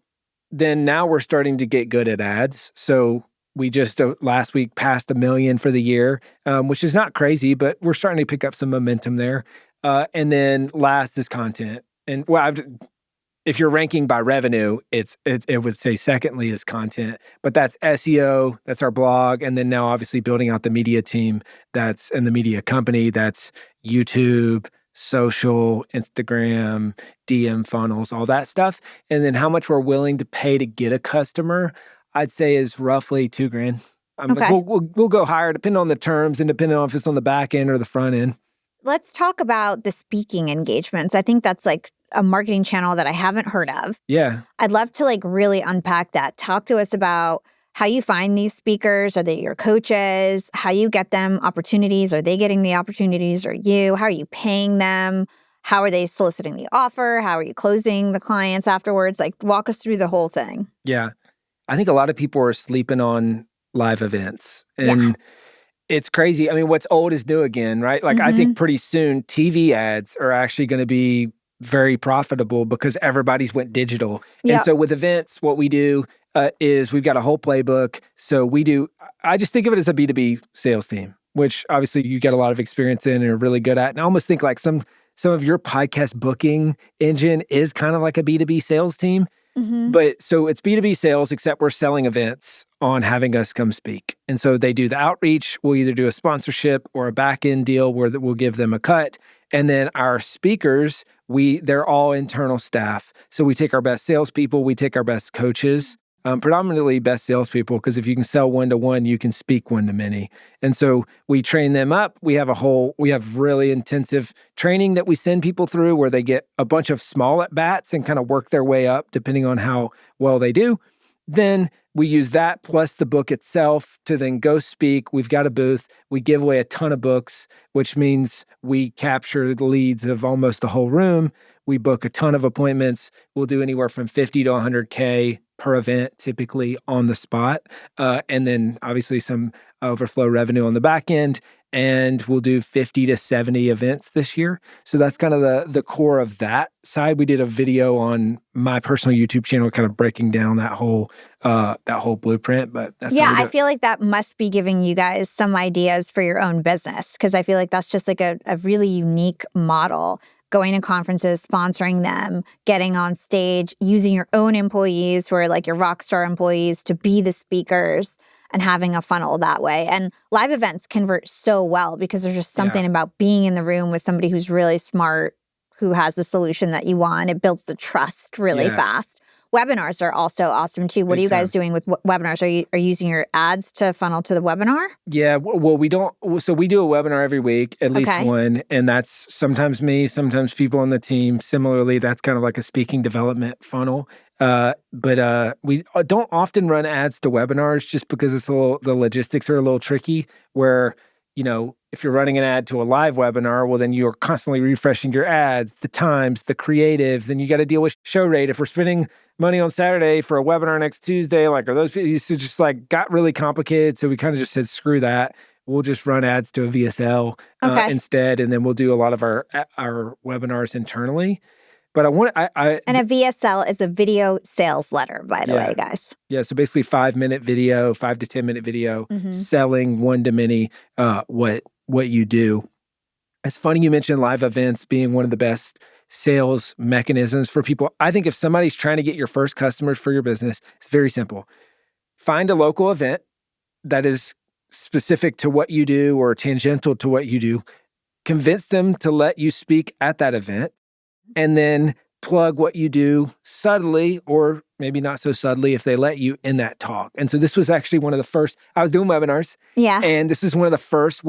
Speaker 1: Then now we're starting to get good at ads. So we just last week passed 1 million for the year, which is not crazy, but we're starting to pick up some momentum there. And then last is content. And if you're ranking by revenue, it would say secondly is content, but that's SEO, that's our blog, and then now obviously building out the media team and the media company, that's YouTube, social, Instagram, DM funnels, all that stuff. And then how much we're willing to pay to get a customer, I'd say is roughly $2,000.
Speaker 2: Okay.
Speaker 1: We'll go higher depending on the terms and depending on if it's on the back end or the front end.
Speaker 2: Let's talk about the speaking engagements. I think that's like a marketing channel that I haven't heard of.
Speaker 1: Yeah.
Speaker 2: I'd love to really unpack that. Talk to us about how you find these speakers. Are they your coaches? How you get them opportunities? Are they getting the opportunities or you? How are you paying them? How are they soliciting the offer? How are you closing the clients afterwards? Walk us through the whole thing.
Speaker 1: Yeah. I think a lot of people are sleeping on live events. And it's crazy. What's old is new again, right? I think pretty soon TV ads are actually going to be very profitable because everybody's went digital.
Speaker 2: Yep.
Speaker 1: And so with events, what we do is we've got a whole playbook. So I just think of it as a B2B sales team, which obviously you get a lot of experience in and are really good at. And I almost think some of your podcast booking engine is kind of like a B2B sales team.
Speaker 2: Mm-hmm.
Speaker 1: But so it's B2B sales, except we're selling events on having us come speak. And so they do the outreach. We'll either do a sponsorship or a back-end deal where we'll give them a cut. And then our speakers, they're all internal staff. So we take our best salespeople, we take our best coaches, predominantly best salespeople, because if you can sell one-to-one, you can speak one-to-many. And so we train them up. We have really intensive training that we send people through where they get a bunch of small at-bats and kind of work their way up depending on how well they do. Then we use that plus the book itself to then go speak. We've got a booth. We give away a ton of books, which means we capture the leads of almost the whole room. We book a ton of appointments. We'll do anywhere from 50 to 100K per event, typically on the spot. And then obviously some overflow revenue on the back end. And we'll do 50 to 70 events this year. So that's kind of the core of that side. We did a video on my personal YouTube channel kind of breaking down that whole blueprint. But that's
Speaker 2: I feel like that must be giving you guys some ideas for your own business, because I feel like that's just like a really unique model. Going to conferences, sponsoring them, getting on stage, using your own employees who are like your rock star employees to be the speakers and having a funnel that way. And live events convert so well because there's just something about being in the room with somebody who's really smart, who has the solution that you want. It builds the trust really fast. Webinars are also awesome too. What are you guys doing with webinars? Are you using your ads to funnel to the webinar? Yeah,
Speaker 1: well, we don't. So we do a webinar every week, at least one, and that's sometimes me, sometimes people on the team. Similarly, that's kind of like a speaking development funnel. But we don't often run ads to webinars just because the logistics are a little tricky. Where if you're running an ad to a live webinar, well, then you're constantly refreshing your ads, the times, the creative. Then you got to deal with show rate. If we're spending money on Saturday for a webinar next Tuesday, are those so just got really complicated. So we kind of just said, screw that. We'll just run ads to a VSL instead, and then we'll do a lot of our webinars internally. But
Speaker 2: and a VSL is a video sales letter, by the way, guys.
Speaker 1: Yeah, so basically 5-minute video, 5 to 10-minute video, selling one-to-many what you do. It's funny you mentioned live events being one of the best sales mechanisms for people. I think if somebody's trying to get your first customers for your business, it's very simple. Find a local event that is specific to what you do or tangential to what you do. Convince them to let you speak at that event. And then plug what you do subtly, or maybe not so subtly if they let you, in that talk. And so this was actually one of the first, I was doing webinars. Yeah. And this is one of the first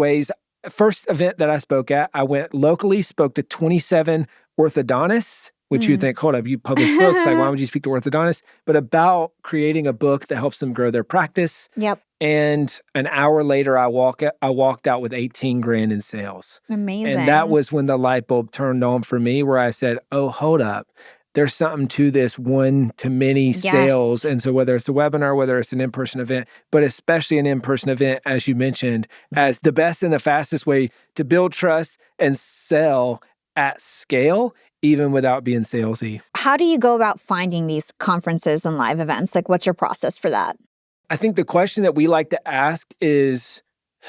Speaker 1: event that I spoke at. I went locally, spoke to 27 orthodontists, which you'd think, hold up, you publish books, why would you speak to orthodontists? But about creating a book that helps them grow their practice. Yep. And an hour later, I walked out with 18 grand in sales. Amazing. And that was when the light bulb turned on for me, where I said, oh, hold up. There's something to this one-to-many sales. And so whether it's a webinar, whether it's an in-person event, but especially an in-person event, as you mentioned, as the best and the fastest way to build trust and sell at scale, even without being salesy. How do you go about finding these conferences and live events? What's your process for that? I think the question that we like to ask is,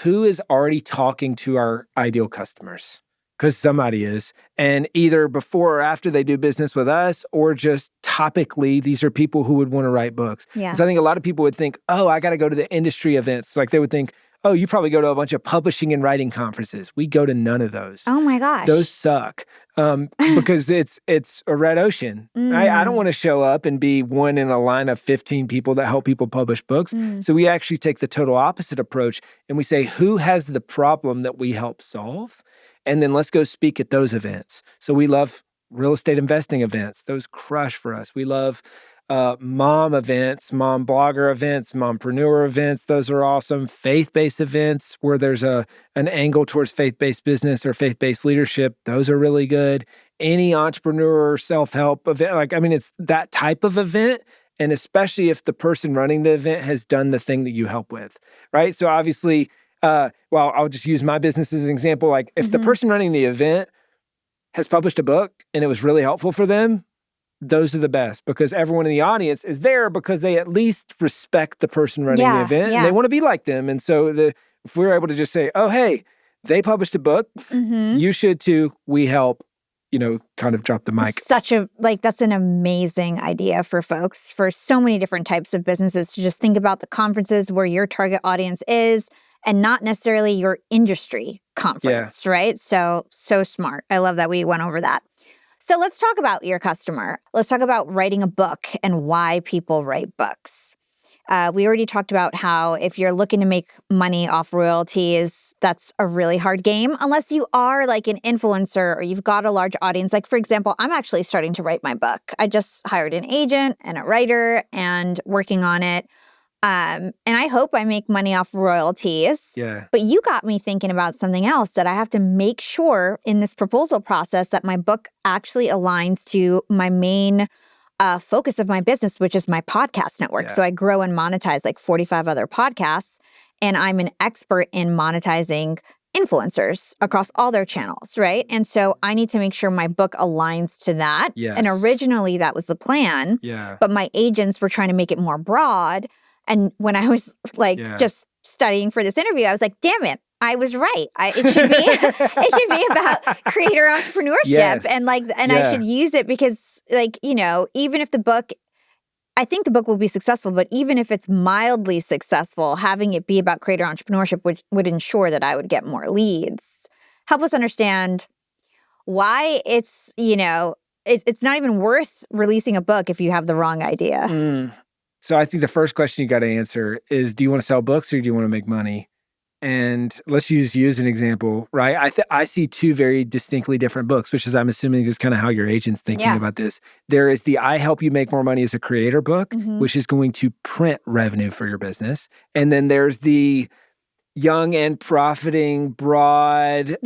Speaker 1: who is already talking to our ideal customers? Because somebody is. And either before or after they do business with us, or just topically, these are people who would want to write books. Yeah. So I think a lot of people would think, oh, I got to go to the industry events. They would think, oh, you probably go to a bunch of publishing and writing conferences. We go to none of those. Oh my gosh. Those suck because it's a red ocean. I don't want to show up and be one in a line of 15 people that help people publish books. So we actually take the total opposite approach, and we say, who has the problem that we help solve? And then let's go speak at those events. So we love real estate investing events. Those crush for us. We love mom events, mom blogger events, mompreneur events. Those are awesome. Faith-based events where there's an angle towards faith-based business or faith-based leadership. Those are really good. Any entrepreneur self-help event, it's that type of event. And especially if the person running the event has done the thing that you help with, right? So obviously, I'll just use my business as an example. If the person running the event has published a book and it was really helpful for them, those are the best, because everyone in the audience is there because they at least respect the person running the event and they want to be like them. And so if we're able to just say, oh, hey, they published a book, you should too, we help, kind of drop the mic.
Speaker 2: That's an amazing idea for folks, for so many different types of businesses, to just think about the conferences where your target audience is and not necessarily your industry conference, right? So smart. I love that we went over that. So let's talk about your customer. Let's talk about writing a book and why people write books. We already talked about how if you're looking to make money off royalties, that's a really hard game unless you are like an influencer or you've got a large audience. Like, for example, I'm actually starting to write my book. I just hired an agent and a writer and working on it. And I hope I make money off royalties.
Speaker 1: Yeah.
Speaker 2: But you got me thinking about something else, that I have to make sure in this proposal process that my book actually aligns to my main focus of my business, which is my podcast network.
Speaker 1: Yeah.
Speaker 2: So I grow and monetize like 45 other podcasts, and I'm an expert in monetizing influencers across all their channels, right? And so I need to make sure my book aligns to that.
Speaker 1: Yes.
Speaker 2: And originally that was the plan, but my agents were trying to make it more broad. And when I was just studying for this interview, I was like, damn it, I was right. It should be about creator entrepreneurship, and I should use it because, even if I think the book will be successful, but even if it's mildly successful, having it be about creator entrepreneurship would ensure that I would get more leads. Help us understand why it's not even worth releasing a book if you have the wrong idea.
Speaker 1: So I think the first question you got to answer is, do you want to sell books or do you want to make money? And let's use you as an example, right? I see two very distinctly different books, which is, I'm assuming, is kind of how your agent's thinking about this. There is the I Help You Make More Money as a Creator book, which is going to print revenue for your business. And then there's the Young and Profiting Broad.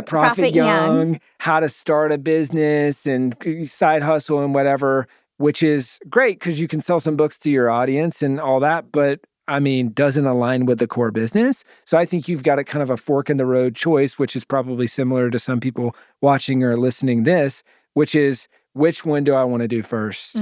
Speaker 2: Profit Young,
Speaker 1: how to start a business and side hustle and whatever, which is great because you can sell some books to your audience and all that, but doesn't align with the core business. So I think you've got a kind of a fork in the road choice, which is probably similar to some people watching or listening this, which is, which one do I want to do first?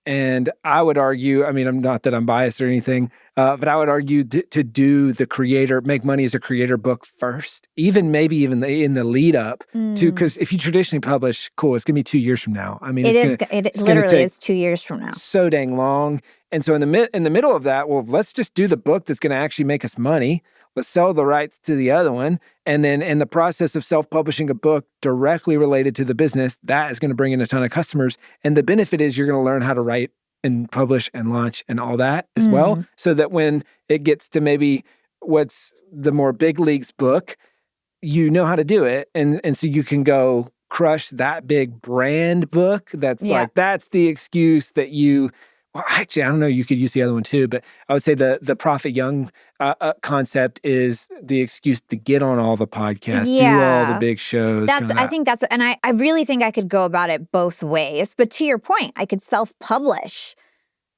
Speaker 1: And I would argue, I'm not that I'm biased or anything, but I would argue to do the creator, make money as a creator book first, maybe even in the lead up to, because if you traditionally publish, cool, it's going to be 2 years from now.
Speaker 2: It literally is 2 years from now.
Speaker 1: So dang long. And so in the middle of that, well, let's just do the book that's going to actually make us money. Let's sell the rights to the other one. And then in the process of self-publishing a book directly related to the business, that is going to bring in a ton of customers. And the benefit is you're going to learn how to write and publish and launch and all that as well. So that when it gets to maybe what's the more big leagues book, you know how to do it. And so you can go crush that big brand book. That's that's the excuse that you... Well, actually, I don't know. You could use the other one too, but I would say the Profit Young concept is the excuse to get on all the podcasts, do all the big shows.
Speaker 2: And I really think I could go about it both ways. But to your point, I could self-publish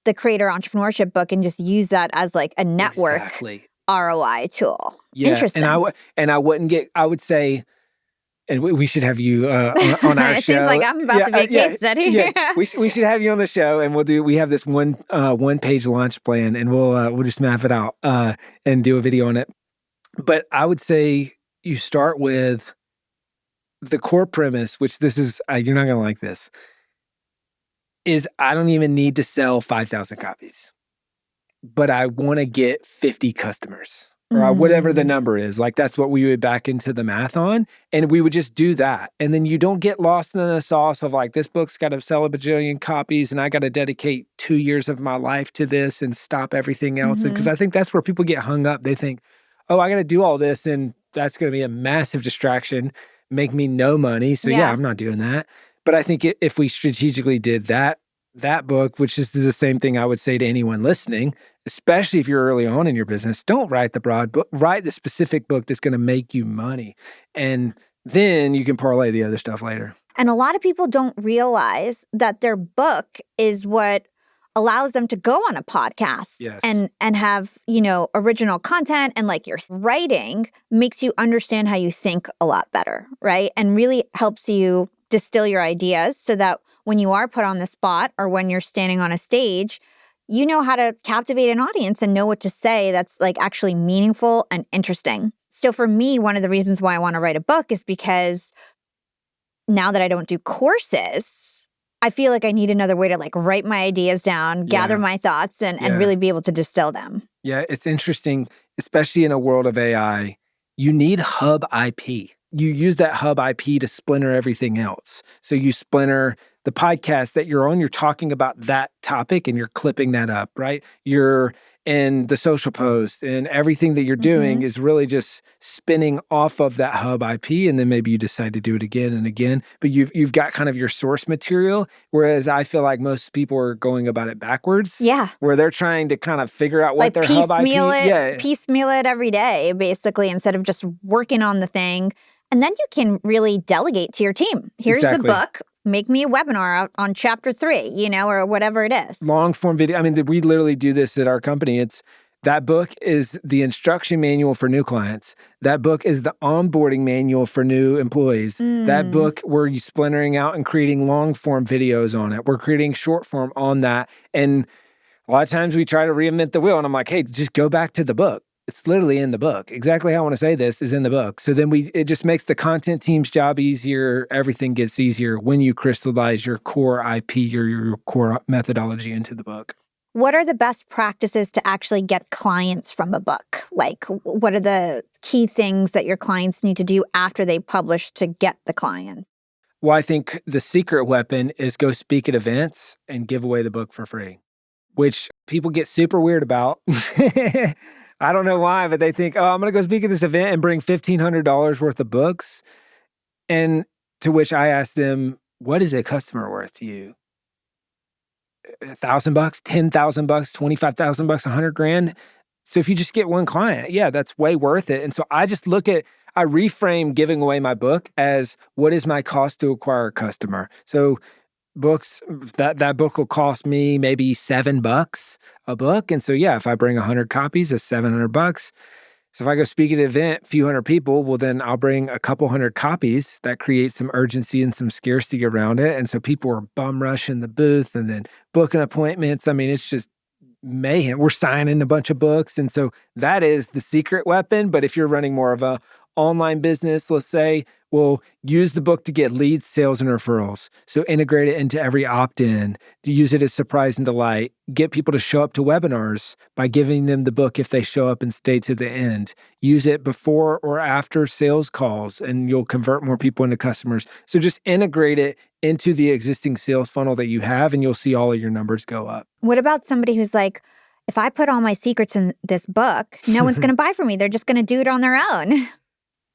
Speaker 2: the Creator Entrepreneurship book and just use that as like a network ROI tool. Yeah, Interesting.
Speaker 1: And I would say. And we should have you on our
Speaker 2: it
Speaker 1: show.
Speaker 2: It seems like I'm about to be a case study.
Speaker 1: We should have you on the show, and we have this one page launch plan, and we'll just map it out and do a video on it. But I would say you start with the core premise, which this is, you're not going to like this, is I don't even need to sell 5,000 copies, but I want to get 50 customers. Or whatever the number is. Like, that's what we would back into the math on. And we would just do that. And then you don't get lost in the sauce of like, this book's got to sell a bajillion copies and I got to dedicate 2 years of my life to this and stop everything else. Because I think that's where people get hung up. They think, oh, I got to do all this and that's going to be a massive distraction, make me no money. So I'm not doing that. But I think if we strategically did that book, which is the same thing I would say to anyone listening, especially if you're early on in your business, don't write the broad book, write the specific book that's going to make you money. And then you can parlay the other stuff later.
Speaker 2: And a lot of people don't realize that their book is what allows them to go on a podcast and have, original content, and like your writing makes you understand how you think a lot better, right? And really helps you distill your ideas so that when you are put on the spot or when you're standing on a stage, you know how to captivate an audience and know what to say that's like actually meaningful and interesting. So for me, one of the reasons why I want to write a book is because now that I don't do courses, I feel like I need another way to like write my ideas down, gather my thoughts, and really be able to distill them.
Speaker 1: Yeah, it's interesting, especially in a world of AI, you need hub IP. You use that hub IP to splinter everything else. So you splinter the podcast that you're on, you're talking about that topic and you're clipping that up, right? You're in the social post and everything that you're doing is really just spinning off of that hub IP. And then maybe you decide to do it again and again, but you've got kind of your source material. Whereas I feel like most people are going about it backwards.
Speaker 2: Yeah.
Speaker 1: Where they're trying to kind of figure out what
Speaker 2: like
Speaker 1: their hub IP.
Speaker 2: Piecemeal it every day, basically, instead of just working on the thing. And then you can really delegate to your team. Here's the book. Make me a webinar on chapter 3, or whatever it is.
Speaker 1: Long form video. I mean, we literally do this at our company. That book is the instruction manual for new clients. That book is the onboarding manual for new employees. That book, we're splintering out and creating long form videos on it. We're creating short form on that. And a lot of times we try to reinvent the wheel. And I'm like, hey, just go back to the book. It's literally in the book. Exactly how I want to say this is in the book. So then it just makes the content team's job easier. Everything gets easier when you crystallize your core IP or your core methodology into the book.
Speaker 2: What are the best practices to actually get clients from a book? Like, what are the key things that your clients need to do after they publish to get the clients?
Speaker 1: Well, I think the secret weapon is go speak at events and give away the book for free, which people get super weird about. I don't know why, but they think, oh, I'm going to go speak at this event and bring $1,500 worth of books. And to which I asked them, what is a customer worth to you? $1,000, $10,000, $25,000, $100,000. So if you just get one client, yeah, that's way worth it. And so I just I reframe giving away my book as what is my cost to acquire a customer? So books, that book will cost me maybe $7 a book. And so, yeah, if I bring 100 copies, it's $700. So if I go speak at an event, a few hundred people, well, then I'll bring a couple hundred copies. That creates some urgency and some scarcity around it. And so people are bum rushing the booth and then booking appointments. I mean, it's just mayhem. We're signing a bunch of books. And so that is the secret weapon. But if you're running more of a online business, let's say, well, use the book to get leads, sales, and referrals. So integrate it into every opt-in, to use it as surprise and delight. Get people to show up to webinars by giving them the book if they show up and stay to the end. Use it before or after sales calls, and you'll convert more people into customers. So just integrate it into the existing sales funnel that you have, and you'll see all of your numbers go up.
Speaker 2: What about somebody who's like, if I put all my secrets in this book, no one's going to buy from me. They're just going to do it on their own.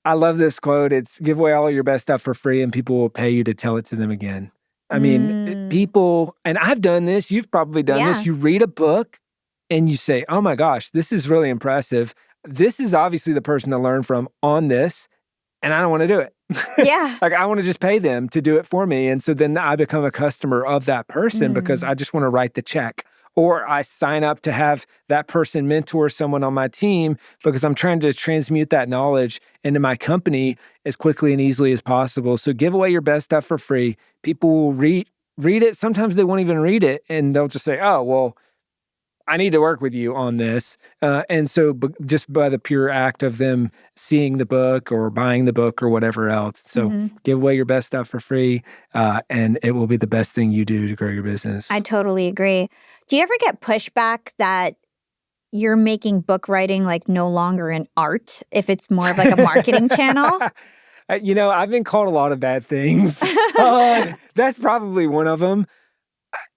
Speaker 1: I love this quote. It's give away all of your best stuff for free and people will pay you to tell it to them again. I mean, people, and I've done this, you've probably done this. You read a book and you say, oh my gosh, this is really impressive. This is obviously the person to learn from on this, and I don't want to do it.
Speaker 2: Yeah.
Speaker 1: Like I want to just pay them to do it for me. And so then I become a customer of that person because I just want to write the check. Or I sign up to have that person mentor someone on my team because I'm trying to transmute that knowledge into my company as quickly and easily as possible. So give away your best stuff for free. People will read it. Sometimes they won't even read it. And they'll just say, oh, well, I need to work with you on this. And so just by the pure act of them seeing the book or buying the book or whatever else. So give away your best stuff for free, and it will be the best thing you do to grow your business.
Speaker 2: I totally agree. Do you ever get pushback that you're making book writing like no longer an art if it's more of like a marketing channel?
Speaker 1: I've been called a lot of bad things. That's probably one of them.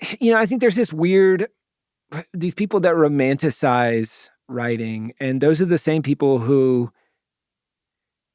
Speaker 1: I think there's these people that romanticize writing, and those are the same people who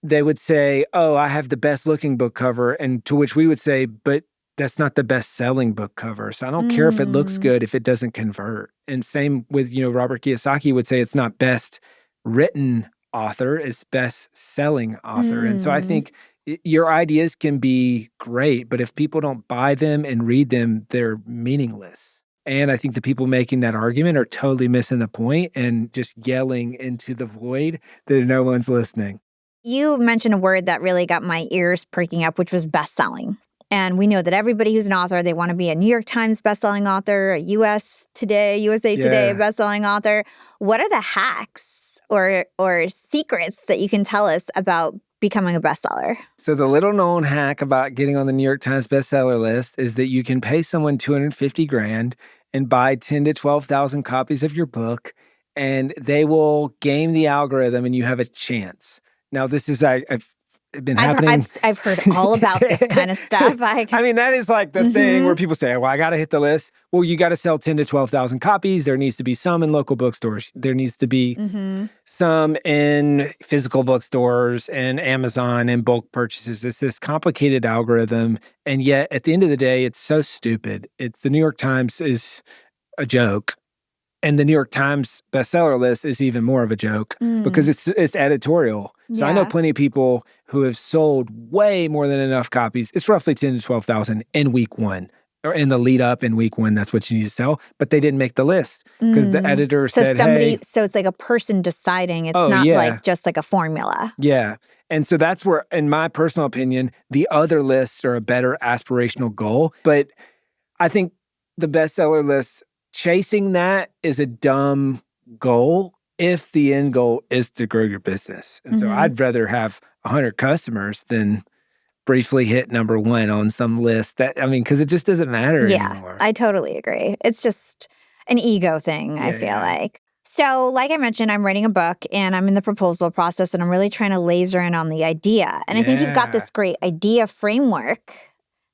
Speaker 1: they would say, oh, I have the best looking book cover. And to which we would say, but that's not the best selling book cover. So I don't care if it looks good if it doesn't convert. And same with, Robert Kiyosaki would say it's not best written author, it's best selling author. And so I think your ideas can be great, but if people don't buy them and read them, they're meaningless. And I think the people making that argument are totally missing the point and just yelling into the void that no one's listening.
Speaker 2: You mentioned a word that really got my ears perking up, which was best-selling. And we know that everybody who's an author, they want to be a New York Times bestselling author, a USA Today bestselling author. What are the hacks or secrets that you can tell us about becoming a bestseller?
Speaker 1: So the little known hack about getting on the New York Times bestseller list is that you can pay someone $250,000 and buy 10 to 12,000 copies of your book, and they will game the algorithm and you have a chance. Now, this is, I've been happening.
Speaker 2: I've heard all about this kind of stuff.
Speaker 1: I mean, that is like the thing where people say, well, I got to hit the list. Well, you got to sell 10 to 12,000 copies. There needs to be some in local bookstores. There needs to be some in physical bookstores and Amazon and bulk purchases. It's this complicated algorithm. And yet at the end of the day, it's so stupid. The New York Times is a joke. And the New York Times bestseller list is even more of a joke because it's editorial. So I know plenty of people who have sold way more than enough copies. It's roughly 10 to 12,000 in week one or in the lead up in week one. That's what you need to sell. But they didn't make the list because the editor said, hey.
Speaker 2: So it's like a person deciding. It's not like just like a formula.
Speaker 1: Yeah. And so that's where, in my personal opinion, the other lists are a better aspirational goal. But I think the bestseller lists, chasing that is a dumb goal if the end goal is to grow your business. And so I'd rather have 100 customers than briefly hit number one on some list because it just doesn't matter anymore.
Speaker 2: I totally agree. It's just an ego thing, I feel like. So like I mentioned, I'm writing a book and I'm in the proposal process and I'm really trying to laser in on the idea. And I think you've got this great idea framework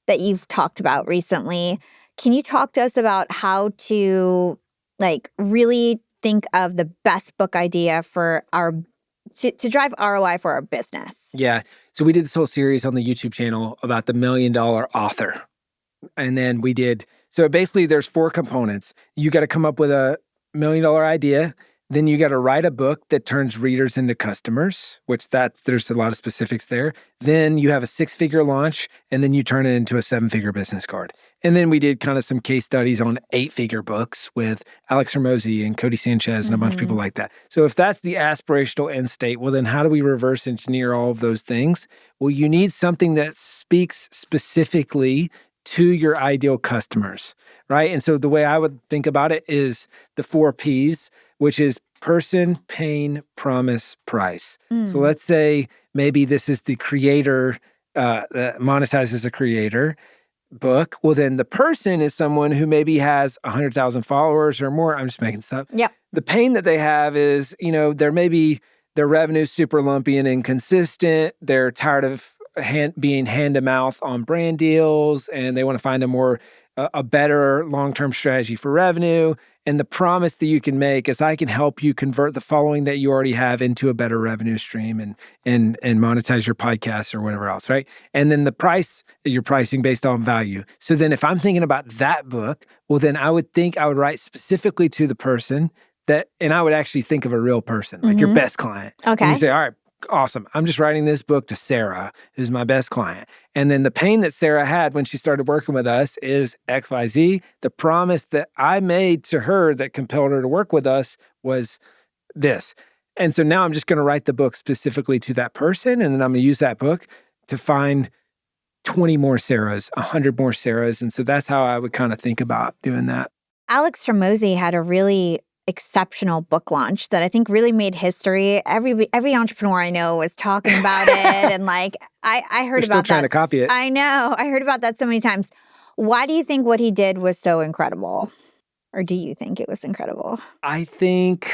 Speaker 2: that you've talked about recently. Can you talk to us about how to really think of the best book idea for to drive ROI for our business?
Speaker 1: Yeah. So we did this whole series on the YouTube channel about the $1 million author. And then so basically there's 4 components. You got to come up with a $1 million idea. Then you got to write a book that turns readers into customers, there's a lot of specifics there. Then you have a 6-figure launch, and then you turn it into a 7-figure business card. And then we did kind of some case studies on 8-figure books with Alex Hormozi and Cody Sanchez and a bunch of people like that. So if that's the aspirational end state, well, then how do we reverse engineer all of those things? Well, you need something that speaks specifically to your ideal customers, right? And so the way I would think about it is the 4 Ps, which is person, pain, promise, price. So let's say maybe this is the creator that monetizes a creator book. Well, then the person is someone who maybe has 100,000 followers or more. I'm just making this up.
Speaker 2: Yep.
Speaker 1: The pain that they have is, their revenue's super lumpy and inconsistent. They're tired of being hand to mouth on brand deals, and they want to find a better long-term strategy for revenue. And the promise that you can make is I can help you convert the following that you already have into a better revenue stream and monetize your podcast or whatever else, right? And then the price, you're pricing based on value. So then if I'm thinking about that book, well, then I would think I would write specifically to the person and I would actually think of a real person, like your best client.
Speaker 2: Okay.
Speaker 1: And you say, all right, awesome. I'm just writing this book to Sarah, who's my best client. And then the pain that Sarah had when she started working with us is XYZ. The promise that I made to her that compelled her to work with us was this. And so now I'm just going to write the book specifically to that person. And then I'm going to use that book to find 20 more Sarahs, 100 more Sarahs. And so that's how I would kind of think about doing that.
Speaker 2: Alex Hormozi had a really exceptional book launch that I think really made history. Every entrepreneur I know was talking about it, and I heard about that.
Speaker 1: Still trying to copy it.
Speaker 2: I know. I heard about that so many times. Why do you think what he did was so incredible, or do you think it was incredible?
Speaker 1: I think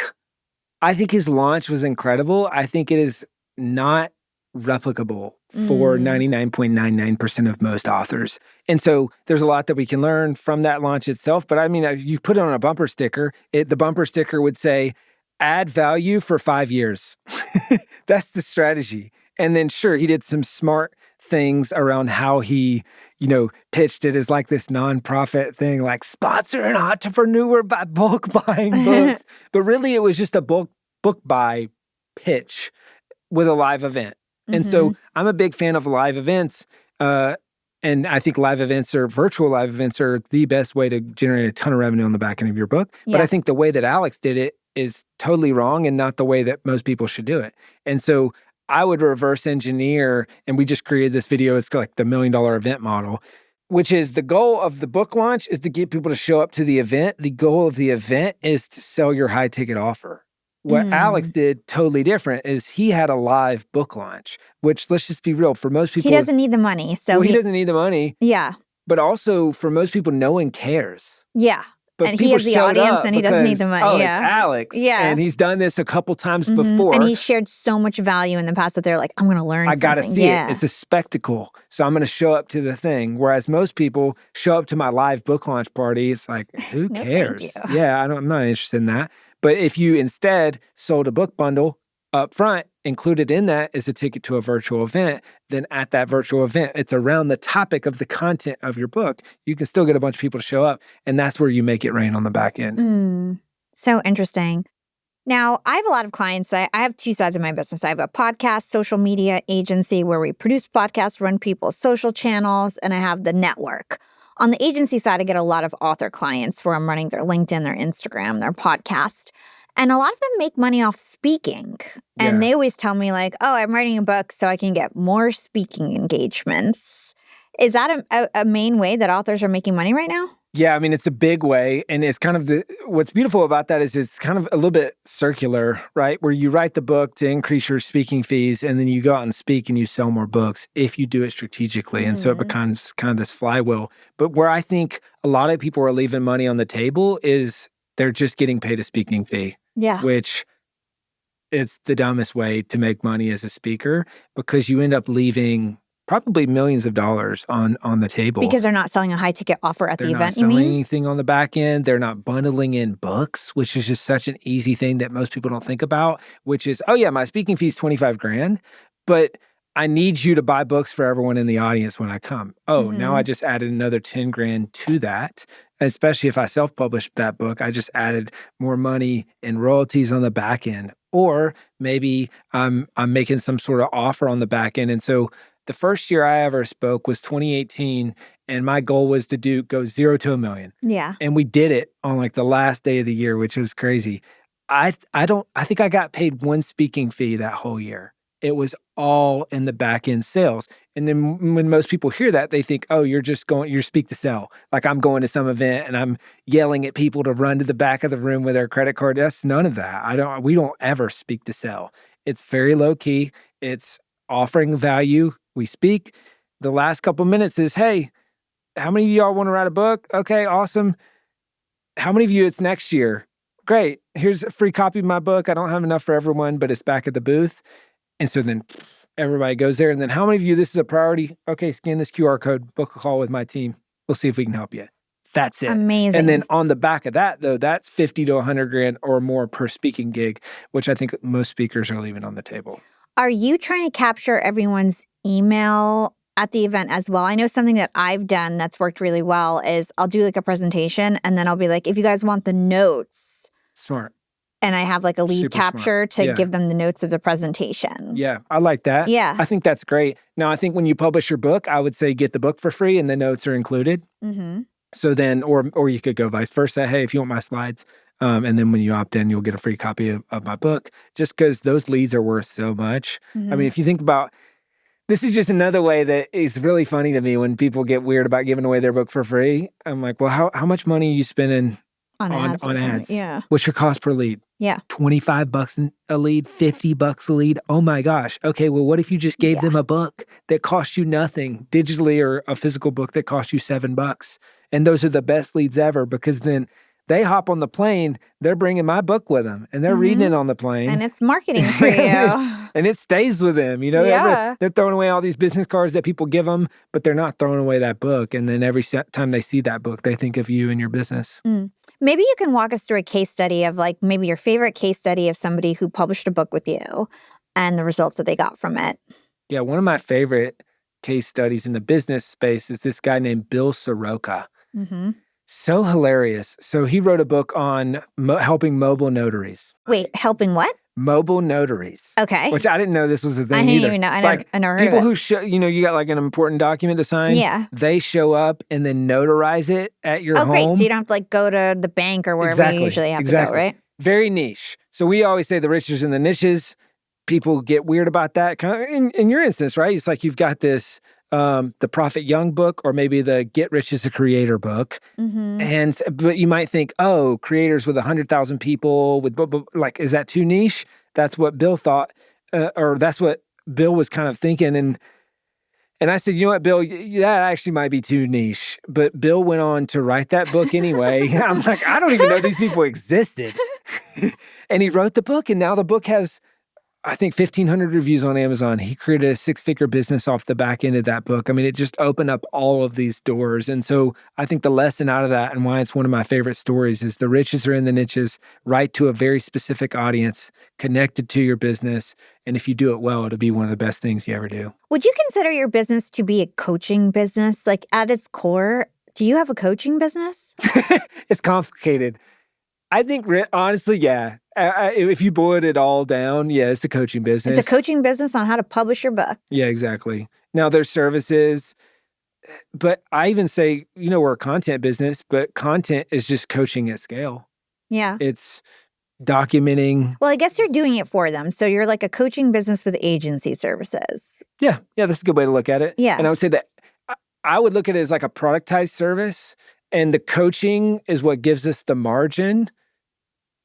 Speaker 1: his launch was incredible. I think it is not replicable for 99.99% of most authors. And so there's a lot that we can learn from that launch itself. But I mean, if you put it on a bumper sticker, the bumper sticker would say, add value for 5 years. That's the strategy. And then sure, he did some smart things around how he, pitched it as like this nonprofit thing, like sponsor an entrepreneur by bulk buying books. But really it was just a book buy pitch with a live event. And so I'm a big fan of live events. And I think virtual live events are the best way to generate a ton of revenue on the back end of your book. Yeah. But I think the way that Alex did it is totally wrong and not the way that most people should do it. And so I would reverse engineer, and we just created this video. It's like the $1 million event model, which is the goal of the book launch is to get people to show up to the event. The goal of the event is to sell your high ticket offer. What Alex did totally different is he had a live book launch, which, let's just be real, for most people...
Speaker 2: He doesn't need the money. So
Speaker 1: he doesn't need the money.
Speaker 2: Yeah.
Speaker 1: But also, for most people, no one cares.
Speaker 2: Yeah.
Speaker 1: But
Speaker 2: and he has the audience and he doesn't need the money.
Speaker 1: Oh, it's Alex.
Speaker 2: Yeah.
Speaker 1: And he's done this a couple times before.
Speaker 2: And he's shared so much value in the past that they're like, I'm going to learn something.
Speaker 1: I got to see it. It's a spectacle. So I'm going to show up to the thing. Whereas most people show up to my live book launch party. It's like, who cares?
Speaker 2: Thank you.
Speaker 1: Yeah, I'm not interested in that. But if you instead sold a book bundle up front, included in that is a ticket to a virtual event, then at that virtual event, it's around the topic of the content of your book. You can still get a bunch of people to show up, and that's where you make it rain on the back end.
Speaker 2: So interesting. Now, I have a lot of clients. I have two sides of my business. I have a podcast, social media agency where we produce podcasts, run people's social channels, and I have the network. On the agency side, I get a lot of author clients where I'm running their LinkedIn, their Instagram, their podcast. And a lot of them make money off speaking. And they always tell me like, oh, I'm writing a book so I can get more speaking engagements. Is that a main way that authors are making money right now?
Speaker 1: Yeah, I mean, it's a big way. And it's kind of what's beautiful about that is it's kind of a little bit circular, right? Where you write the book to increase your speaking fees and then you go out and speak and you sell more books if you do it strategically. And so it becomes kind of this flywheel. But where I think a lot of people are leaving money on the table is they're just getting paid a speaking fee.
Speaker 2: Yeah.
Speaker 1: Which it's the dumbest way to make money as a speaker because you end up leaving probably millions of dollars on the table.
Speaker 2: Because they're not selling a high ticket offer at the event, you mean?
Speaker 1: They're not selling anything on the back end. They're not bundling in books, which is just such an easy thing that most people don't think about, which is, oh yeah, my speaking fee is $25,000, but I need you to buy books for everyone in the audience when I come. Oh, now I just added another $10,000 to that. Especially if I self-published that book, I just added more money in royalties on the back end. Or maybe I'm making some sort of offer on the back end. And so the first year I ever spoke was 2018, and my goal was to go 0 to $1 million.
Speaker 2: Yeah.
Speaker 1: And we did it on like the last day of the year, which was crazy. I think I got paid one speaking fee that whole year. It was all in the back end sales. And then when most people hear that, they think, oh, you're speak to sell. Like I'm going to some event and I'm yelling at people to run to the back of the room with their credit card. That's none of that. We don't ever speak to sell. It's very low key. It's offering value. We speak. The last couple minutes is, hey, how many of y'all want to write a book? Okay, awesome. How many of you it's next year? Great. Here's a free copy of my book. I don't have enough for everyone, but it's back at the booth. And so then everybody goes there. And then how many of you, this is a priority? Okay, scan this QR code, book a call with my team. We'll see if we can help you. That's it.
Speaker 2: Amazing.
Speaker 1: And then on the back of that, though, that's $50,000 to $100,000 or more per speaking gig, which I think most speakers are leaving on the table.
Speaker 2: Are you trying to capture everyone's email at the event as well? I know something that I've done that's worked really well is I'll do like a presentation and then I'll be like, if you guys want the notes.
Speaker 1: Smart.
Speaker 2: And I have like a lead
Speaker 1: Super
Speaker 2: capture
Speaker 1: smart.
Speaker 2: to give them the notes of the presentation.
Speaker 1: Yeah, I like that.
Speaker 2: Yeah.
Speaker 1: I think that's great. Now, I think when you publish your book, I would say get the book for free and the notes are included. So then, or you could go vice versa. Hey, if you want my slides, and then when you opt in, you'll get a free copy of my book just because those leads are worth so much. I mean, if you think about, this is just another way that is really funny to me when people get weird about giving away their book for free. I'm like, well, how much money are you spending on ads?
Speaker 2: Yeah.
Speaker 1: What's your cost per lead?
Speaker 2: Yeah.
Speaker 1: $25 a lead, $50 a lead. Oh my gosh. Okay, well, what if you just gave them a book that cost you nothing, digitally, or a physical book that cost you $7? And those are the best leads ever because then they hop on the plane, they're bringing my book with them, and they're reading it on the plane.
Speaker 2: And it's marketing for you.
Speaker 1: And it stays with them. You know, they're throwing away all these business cards that people give them, but they're not throwing away that book. And then every time they see that book, they think of you and your business.
Speaker 2: Maybe you can walk us through a case study of like maybe your favorite case study of somebody who published a book with you and the results that they got from it.
Speaker 1: Yeah, one of my favorite case studies in the business space is this guy named Bill Soroka. So hilarious. So he wrote a book on helping mobile notaries.
Speaker 2: Wait, helping what?
Speaker 1: Mobile notaries.
Speaker 2: Okay.
Speaker 1: Which I didn't know this was a thing
Speaker 2: I didn't
Speaker 1: either.
Speaker 2: even know. I never heard
Speaker 1: people
Speaker 2: of it.
Speaker 1: who show, you got like an important document to sign.
Speaker 2: Yeah.
Speaker 1: They show up and then notarize it at your home.
Speaker 2: Oh, great. So you don't have to like go to the bank or wherever you usually have to go, right?
Speaker 1: Very niche. So we always say the riches in the niches. People get weird about that. Kind of in your instance, right? It's like you've got this the Profit Young book or maybe the Get Rich as a Creator book. But you might think, oh, creators with 100,000 people with like, is that too niche? That's what Bill thought, or that's what Bill was kind of thinking. And I said, you know what, Bill, that actually might be too niche. But Bill went on to write that book anyway. I'm like, I don't even know these people existed. And he wrote the book, and now the book has, I think, 1,500 reviews on Amazon. He created a 6-figure business off the back end of that book. I mean, it just opened up all of these doors. And so I think the lesson out of that and why it's one of my favorite stories is the riches are in the niches, right to a very specific audience, connected to your business. And if you do it well, it'll be one of the best things you ever do.
Speaker 2: Would you consider your business to be a coaching business? Like at its core, do you have a coaching business?
Speaker 1: It's complicated. I think, honestly, yeah. If you boil it all down, yeah, it's a coaching business.
Speaker 2: It's a coaching business on how to publish your book.
Speaker 1: Yeah, exactly. Now, there's services, but I even say, we're a content business, but content is just coaching at scale.
Speaker 2: Yeah.
Speaker 1: It's documenting.
Speaker 2: Well, I guess you're doing it for them. So you're like a coaching business with agency services.
Speaker 1: Yeah, that's a good way to look at it.
Speaker 2: Yeah.
Speaker 1: And I would say that I would look at it as like a productized service, and the coaching is what gives us the margin.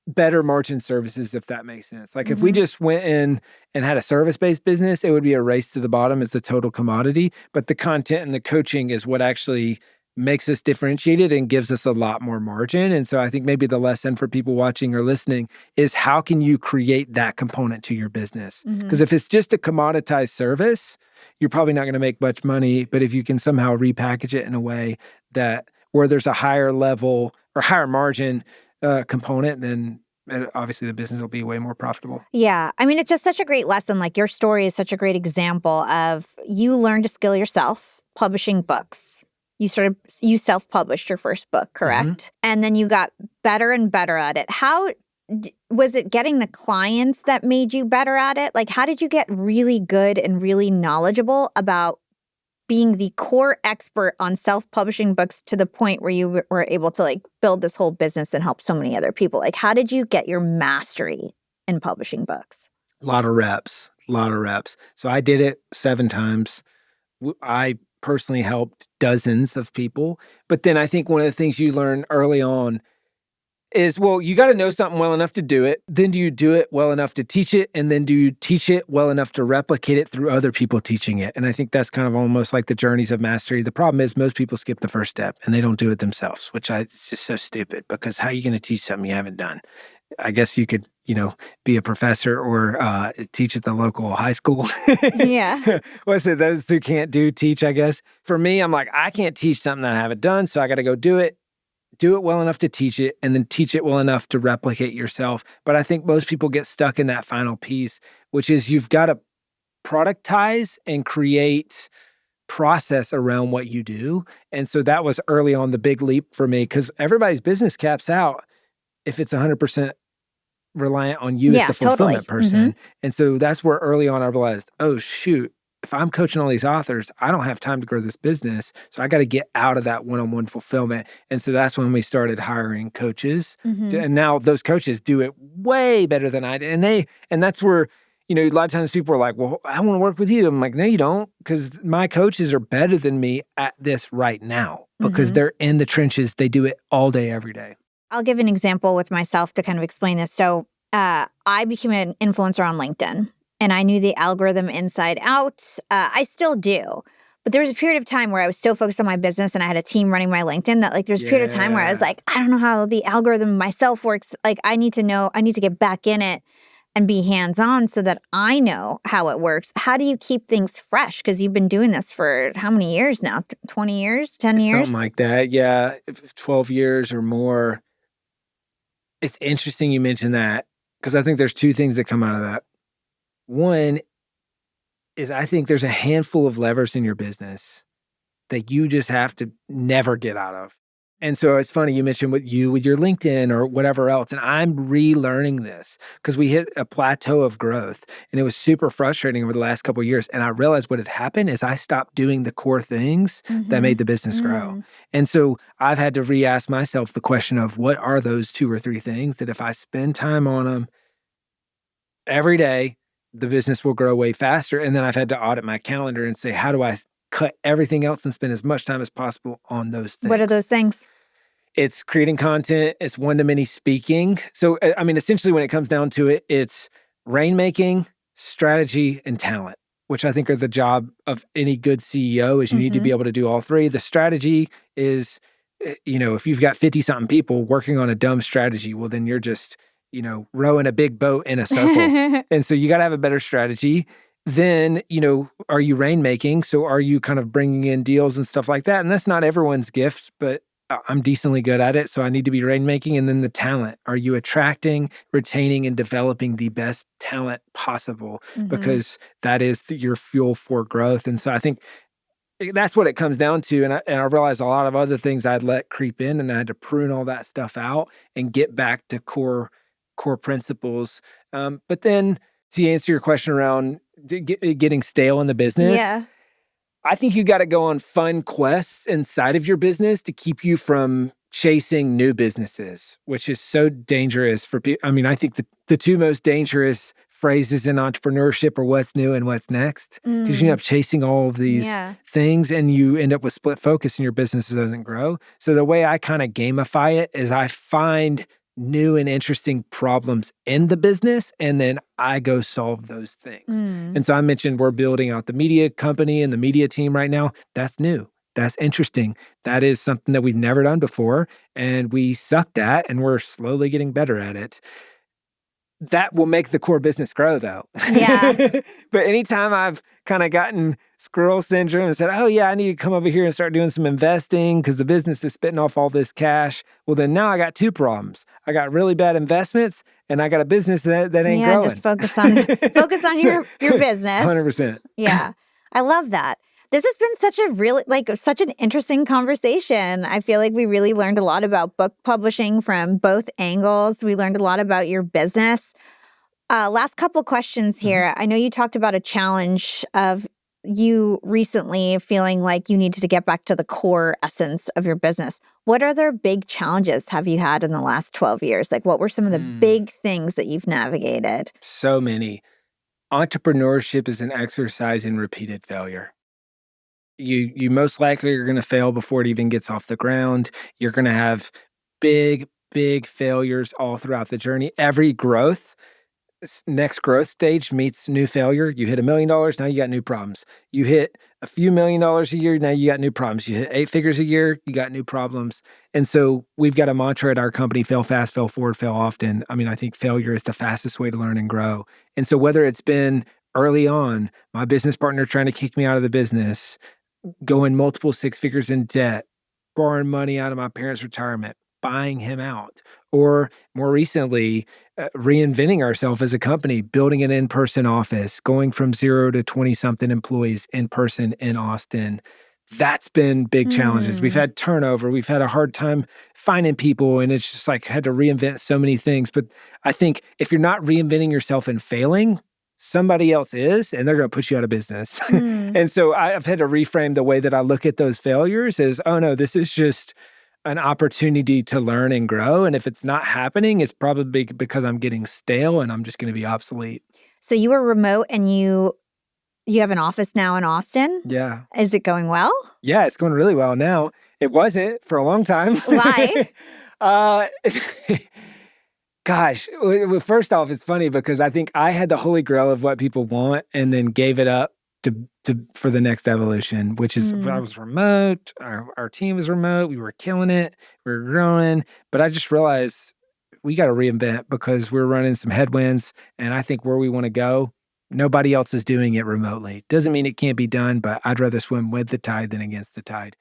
Speaker 1: Better margin services, if that makes sense. Like if we just went in and had a service-based business, it would be a race to the bottom. It's a total commodity. But the content and the coaching is what actually makes us differentiated and gives us a lot more margin. And so I think maybe the lesson for people watching or listening is how can you create that component to your business? Because if it's just a commoditized service, you're probably not going to make much money. But if you can somehow repackage it in a way that where there's a higher level or higher margin component, then obviously the business will be way more profitable.
Speaker 2: Yeah. I mean, it's just such a great lesson. Like your story is such a great example of you learned to skill yourself publishing books. You self-published your first book, correct? And then you got better and better at it. How was it getting the clients that made you better at it? Like, how did you get really good and really knowledgeable about being the core expert on self-publishing books to the point where you were able to like build this whole business and help so many other people? Like, how did you get your mastery in publishing books?
Speaker 1: A lot of reps. So I did it 7 times. I personally helped dozens of people. But then I think one of the things you learn early on is, well, you got to know something well enough to do it. Then do you do it well enough to teach it? And then do you teach it well enough to replicate it through other people teaching it? And I think that's kind of almost like the journeys of mastery. The problem is most people skip the first step and they don't do it themselves, which it's just so stupid because how are you going to teach something you haven't done? I guess you could, be a professor or teach at the local high school.
Speaker 2: Yeah.
Speaker 1: What's it? Those who can't teach, I guess. For me, I'm like, I can't teach something that I haven't done, so I got to go do it well enough to teach it, and then teach it well enough to replicate yourself. But I think most people get stuck in that final piece, which is you've got to productize and create process around what you do. And so that was early on the big leap for me because everybody's business caps out if it's 100% reliant on you as the fulfillment person. And so that's where early on I realized, oh, shoot, if I'm coaching all these authors, I don't have time to grow this business. So I got to get out of that one-on-one fulfillment. And so that's when we started hiring coaches. And now those coaches do it way better than I did. And that's where, a lot of times people are like, well, I want to work with you. I'm like, no, you don't, because my coaches are better than me at this right now because they're in the trenches. They do it all day, every day.
Speaker 2: I'll give an example with myself to kind of explain this. So I became an influencer on LinkedIn. And I knew the algorithm inside out. I still do. But there was a period of time where I was so focused on my business and I had a team running my LinkedIn that like there was a period of time where I was like, I don't know how the algorithm myself works. Like I need to get back in it and be hands-on so that I know how it works. How do you keep things fresh? Because you've been doing this for how many years now? 20 years? 10 years?
Speaker 1: Something like that. Yeah. 12 years or more. It's interesting you mentioned that because I think there's 2 things that come out of that. One is I think there's a handful of levers in your business that you just have to never get out of. And so it's funny you mentioned with your LinkedIn or whatever else. And I'm relearning this because we hit a plateau of growth and it was super frustrating over the last couple of years. And I realized what had happened is I stopped doing the core things that made the business grow. And so I've had to re-ask myself the question of what are those 2 or 3 things that if I spend time on them every day, the business will grow way faster. And then I've had to audit my calendar and say, how do I cut everything else and spend as much time as possible on those things.
Speaker 2: What are those things?
Speaker 1: It's creating content. It's one-to-many speaking. So, I mean, essentially when it comes down to it, it's rainmaking, strategy, and talent, which I think are the job of any good CEO is you need to be able to do all three. The strategy is, if you've got 50-something people working on a dumb strategy, well, then you're just, rowing a big boat in a circle. And so you got to have a better strategy. Then, are you rainmaking? So are you kind of bringing in deals and stuff like that? And that's not everyone's gift, but I'm decently good at it, so I need to be rainmaking. And then the talent. Are you attracting, retaining, and developing the best talent possible? Because that is your fuel for growth. And so I think that's what it comes down to. And I realized a lot of other things I'd let creep in, and I had to prune all that stuff out and get back to core principles. But then to answer your question around getting stale in the business, I think you got to go on fun quests inside of your business to keep you from chasing new businesses, which is so dangerous for people. I mean, I think the two most dangerous phrases in entrepreneurship are what's new and what's next, because you end up chasing all of these things and you end up with split focus and your business doesn't grow. So the way I kind of gamify it is I find new and interesting problems in the business, and then I go solve those things. And so I mentioned we're building out the media company and the media team right now. That's new. That's interesting. That is something that we've never done before, and we sucked at, and we're slowly getting better at it. That will make the core business grow, though.
Speaker 2: Yeah.
Speaker 1: But anytime I've kind of gotten squirrel syndrome and said, oh, yeah, I need to come over here and start doing some investing because the business is spitting off all this cash. Well, then now I got two problems. I got really bad investments, and I got a business that ain't growing.
Speaker 2: Just focus on your business.
Speaker 1: 100%.
Speaker 2: Yeah. I love that. This has been such an interesting conversation. I feel like we really learned a lot about book publishing from both angles. We learned a lot about your business. Last couple questions here. I know you talked about a challenge of you recently feeling like you needed to get back to the core essence of your business. What other big challenges have you had in the last 12 years? Like, what were some of the big things that you've navigated?
Speaker 1: So many. Entrepreneurship is an exercise in repeated failure. You most likely are going to fail before it even gets off the ground. You're going to have big failures all throughout the journey. Every next growth stage meets new failure. You hit $1 million, now you got new problems. You hit a few $1 million a year, now you got new problems. You hit 8 figures a year, you got new problems. And so we've got a mantra at our company: fail fast, fail forward, fail often. I mean, I think failure is the fastest way to learn and grow. And so whether it's been early on, my business partner trying to kick me out of the business, going multiple 6 figures in debt, borrowing money out of my parents' retirement, buying him out, or more recently, reinventing ourselves as a company, building an in-person office, going from 0 to 20-something employees in person in Austin. That's been big challenges. We've had turnover. We've had a hard time finding people, and it's just like had to reinvent so many things. But I think if you're not reinventing yourself and failing, somebody else is, and they're going to put you out of business. And so I've had to reframe the way that I look at those failures as, oh no, this is just an opportunity to learn and grow. And if it's not happening, it's probably because I'm getting stale and I'm just going to be obsolete.
Speaker 2: So you were remote and you have an office now in Austin?
Speaker 1: Yeah.
Speaker 2: Is it going well?
Speaker 1: Yeah, it's going really well now. It wasn't for a long time.
Speaker 2: Why?
Speaker 1: Gosh, well, first off, it's funny because I think I had the holy grail of what people want and then gave it up for the next evolution, which is I was remote, our team was remote, we were killing it, we were growing, but I just realized we got to reinvent because we're running some headwinds, and I think where we want to go, nobody else is doing it remotely. Doesn't mean it can't be done, but I'd rather swim with the tide than against the tide.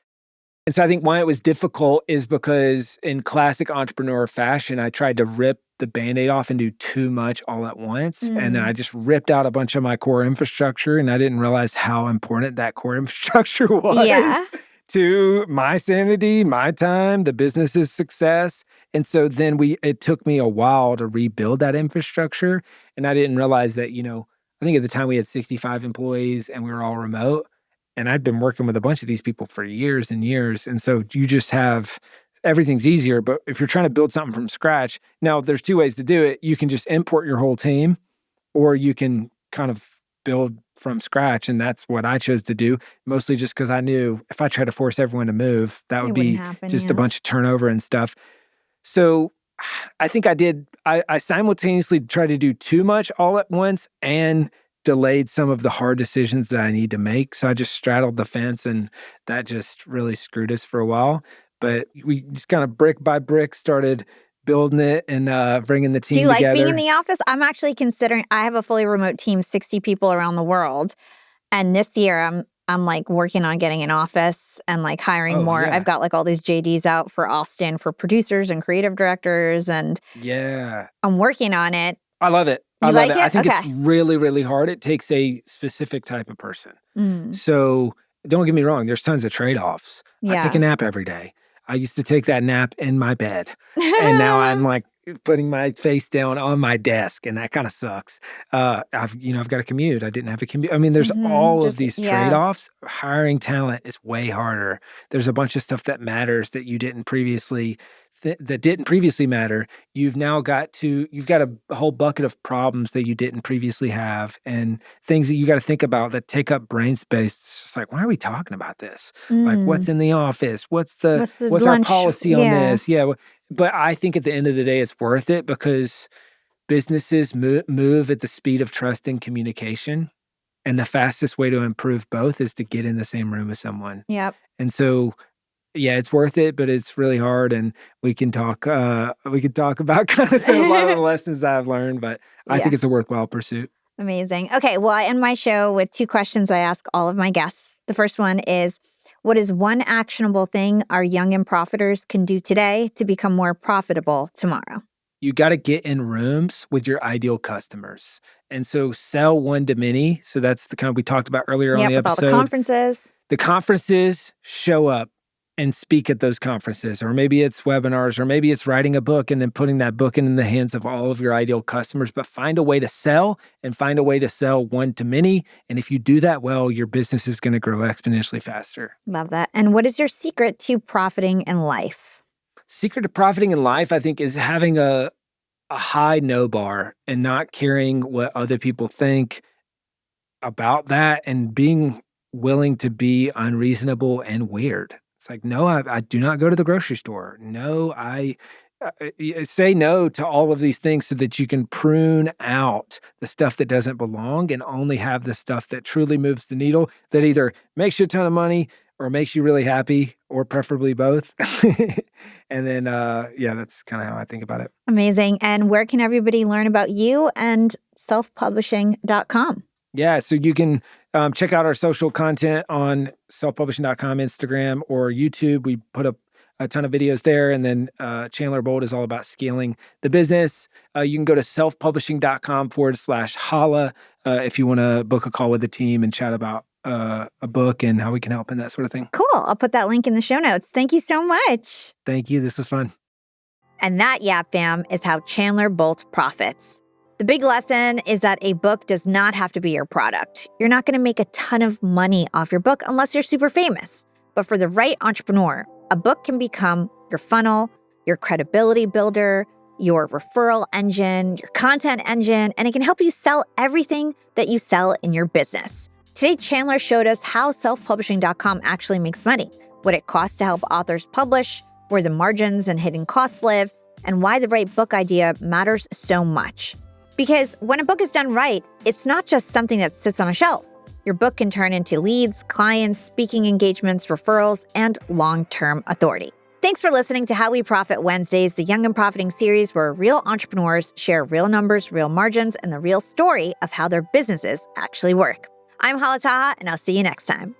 Speaker 1: And so I think why it was difficult is because in classic entrepreneur fashion, I tried to rip the Band-Aid off and do too much all at once. And then I just ripped out a bunch of my core infrastructure, and I didn't realize how important that core infrastructure was to my sanity, my time, the business's success. And so then it took me a while to rebuild that infrastructure. And I didn't realize that, I think at the time we had 65 employees and we were all remote. And I'd been working with a bunch of these people for years and years. And so you just have, everything's easier. But if you're trying to build something from scratch, now there's two ways to do it. You can just import your whole team, or you can kind of build from scratch. And that's what I chose to do, mostly just because I knew if I tried to force everyone to move, that would be
Speaker 2: happen,
Speaker 1: just a bunch of turnover and stuff. So I think I simultaneously tried to do too much all at once and delayed some of the hard decisions that I need to make. So I just straddled the fence, and that just really screwed us for a while. But we just kind of brick by brick started building it and bringing the team
Speaker 2: Do you
Speaker 1: together.
Speaker 2: like being in the office? I'm actually considering, I have a fully remote team, 60 people around the world. And this year I'm like working on getting an office and like hiring more.
Speaker 1: Yeah.
Speaker 2: I've got like all these JDs out for Austin for producers and creative directors, and I'm working on it.
Speaker 1: I love it.
Speaker 2: You like it?
Speaker 1: I think
Speaker 2: Okay.
Speaker 1: it's really, really hard. It takes a specific type of person. So don't get me wrong, there's tons of trade-offs. I take a nap every day. I used to take that nap in my bed. And now I'm like putting my face down on my desk, and that kind of sucks. I've got a commute. I didn't have a commute. I mean, there's all of these trade-offs. Hiring talent is way harder. There's a bunch of stuff that matters that you didn't previously matter. You've got a whole bucket of problems that you didn't previously have, and things that you got to think about that take up brain space. It's just like, why are we talking about this? Like, what's in the office? What's our policy on this? Yeah. But I think at the end of the day, it's worth it because businesses move at the speed of trust and communication. And the fastest way to improve both is to get in the same room with someone.
Speaker 2: Yep.
Speaker 1: And so, yeah, it's worth it, but it's really hard. And we can talk about kind of a lot of the lessons I've learned, but I think it's a worthwhile pursuit.
Speaker 2: Amazing. Okay, well, I end my show with 2 questions I ask all of my guests. The first one is, what is one actionable thing our young and profiters can do today to become more profitable tomorrow?
Speaker 1: You got to get in rooms with your ideal customers. And so sell one to many. So that's the kind of we talked about earlier on the episode.
Speaker 2: With all the conferences.
Speaker 1: The conferences, show up and speak at those conferences, or maybe it's webinars, or maybe it's writing a book and then putting that book in the hands of all of your ideal customers, but find a way to sell and find a way to sell one to many. And if you do that well, your business is going to grow exponentially faster.
Speaker 2: Love that. And what is your secret to profiting in life?
Speaker 1: Secret to profiting in life, I think, is having a high no bar and not caring what other people think about that, and being willing to be unreasonable and weird. It's like, no, I do not go to the grocery store. No, I say no to all of these things so that you can prune out the stuff that doesn't belong and only have the stuff that truly moves the needle, that either makes you a ton of money or makes you really happy, or preferably both. And then, that's kind of how I think about it.
Speaker 2: Amazing. And where can everybody learn about you and selfpublishing.com?
Speaker 1: Yeah, so you can check out our social content on selfpublishing.com, Instagram, or YouTube. We put up a ton of videos there. And then Chandler Bolt is all about scaling the business. You can go to selfpublishing.com/Hala if you want to book a call with the team and chat about a book and how we can help and that sort of thing.
Speaker 2: Cool. I'll put that link in the show notes. Thank you so much.
Speaker 1: Thank you. This was fun.
Speaker 2: And that, Yap Fam, is how Chandler Bolt profits. The big lesson is that a book does not have to be your product. You're not going to make a ton of money off your book unless you're super famous. But for the right entrepreneur, a book can become your funnel, your credibility builder, your referral engine, your content engine, and it can help you sell everything that you sell in your business. Today, Chandler showed us how selfpublishing.com actually makes money, what it costs to help authors publish, where the margins and hidden costs live, and why the right book idea matters so much. Because when a book is done right, it's not just something that sits on a shelf. Your book can turn into leads, clients, speaking engagements, referrals, and long-term authority. Thanks for listening to How We Profit Wednesdays, the Young and Profiting series where real entrepreneurs share real numbers, real margins, and the real story of how their businesses actually work. I'm Hala, and I'll see you next time.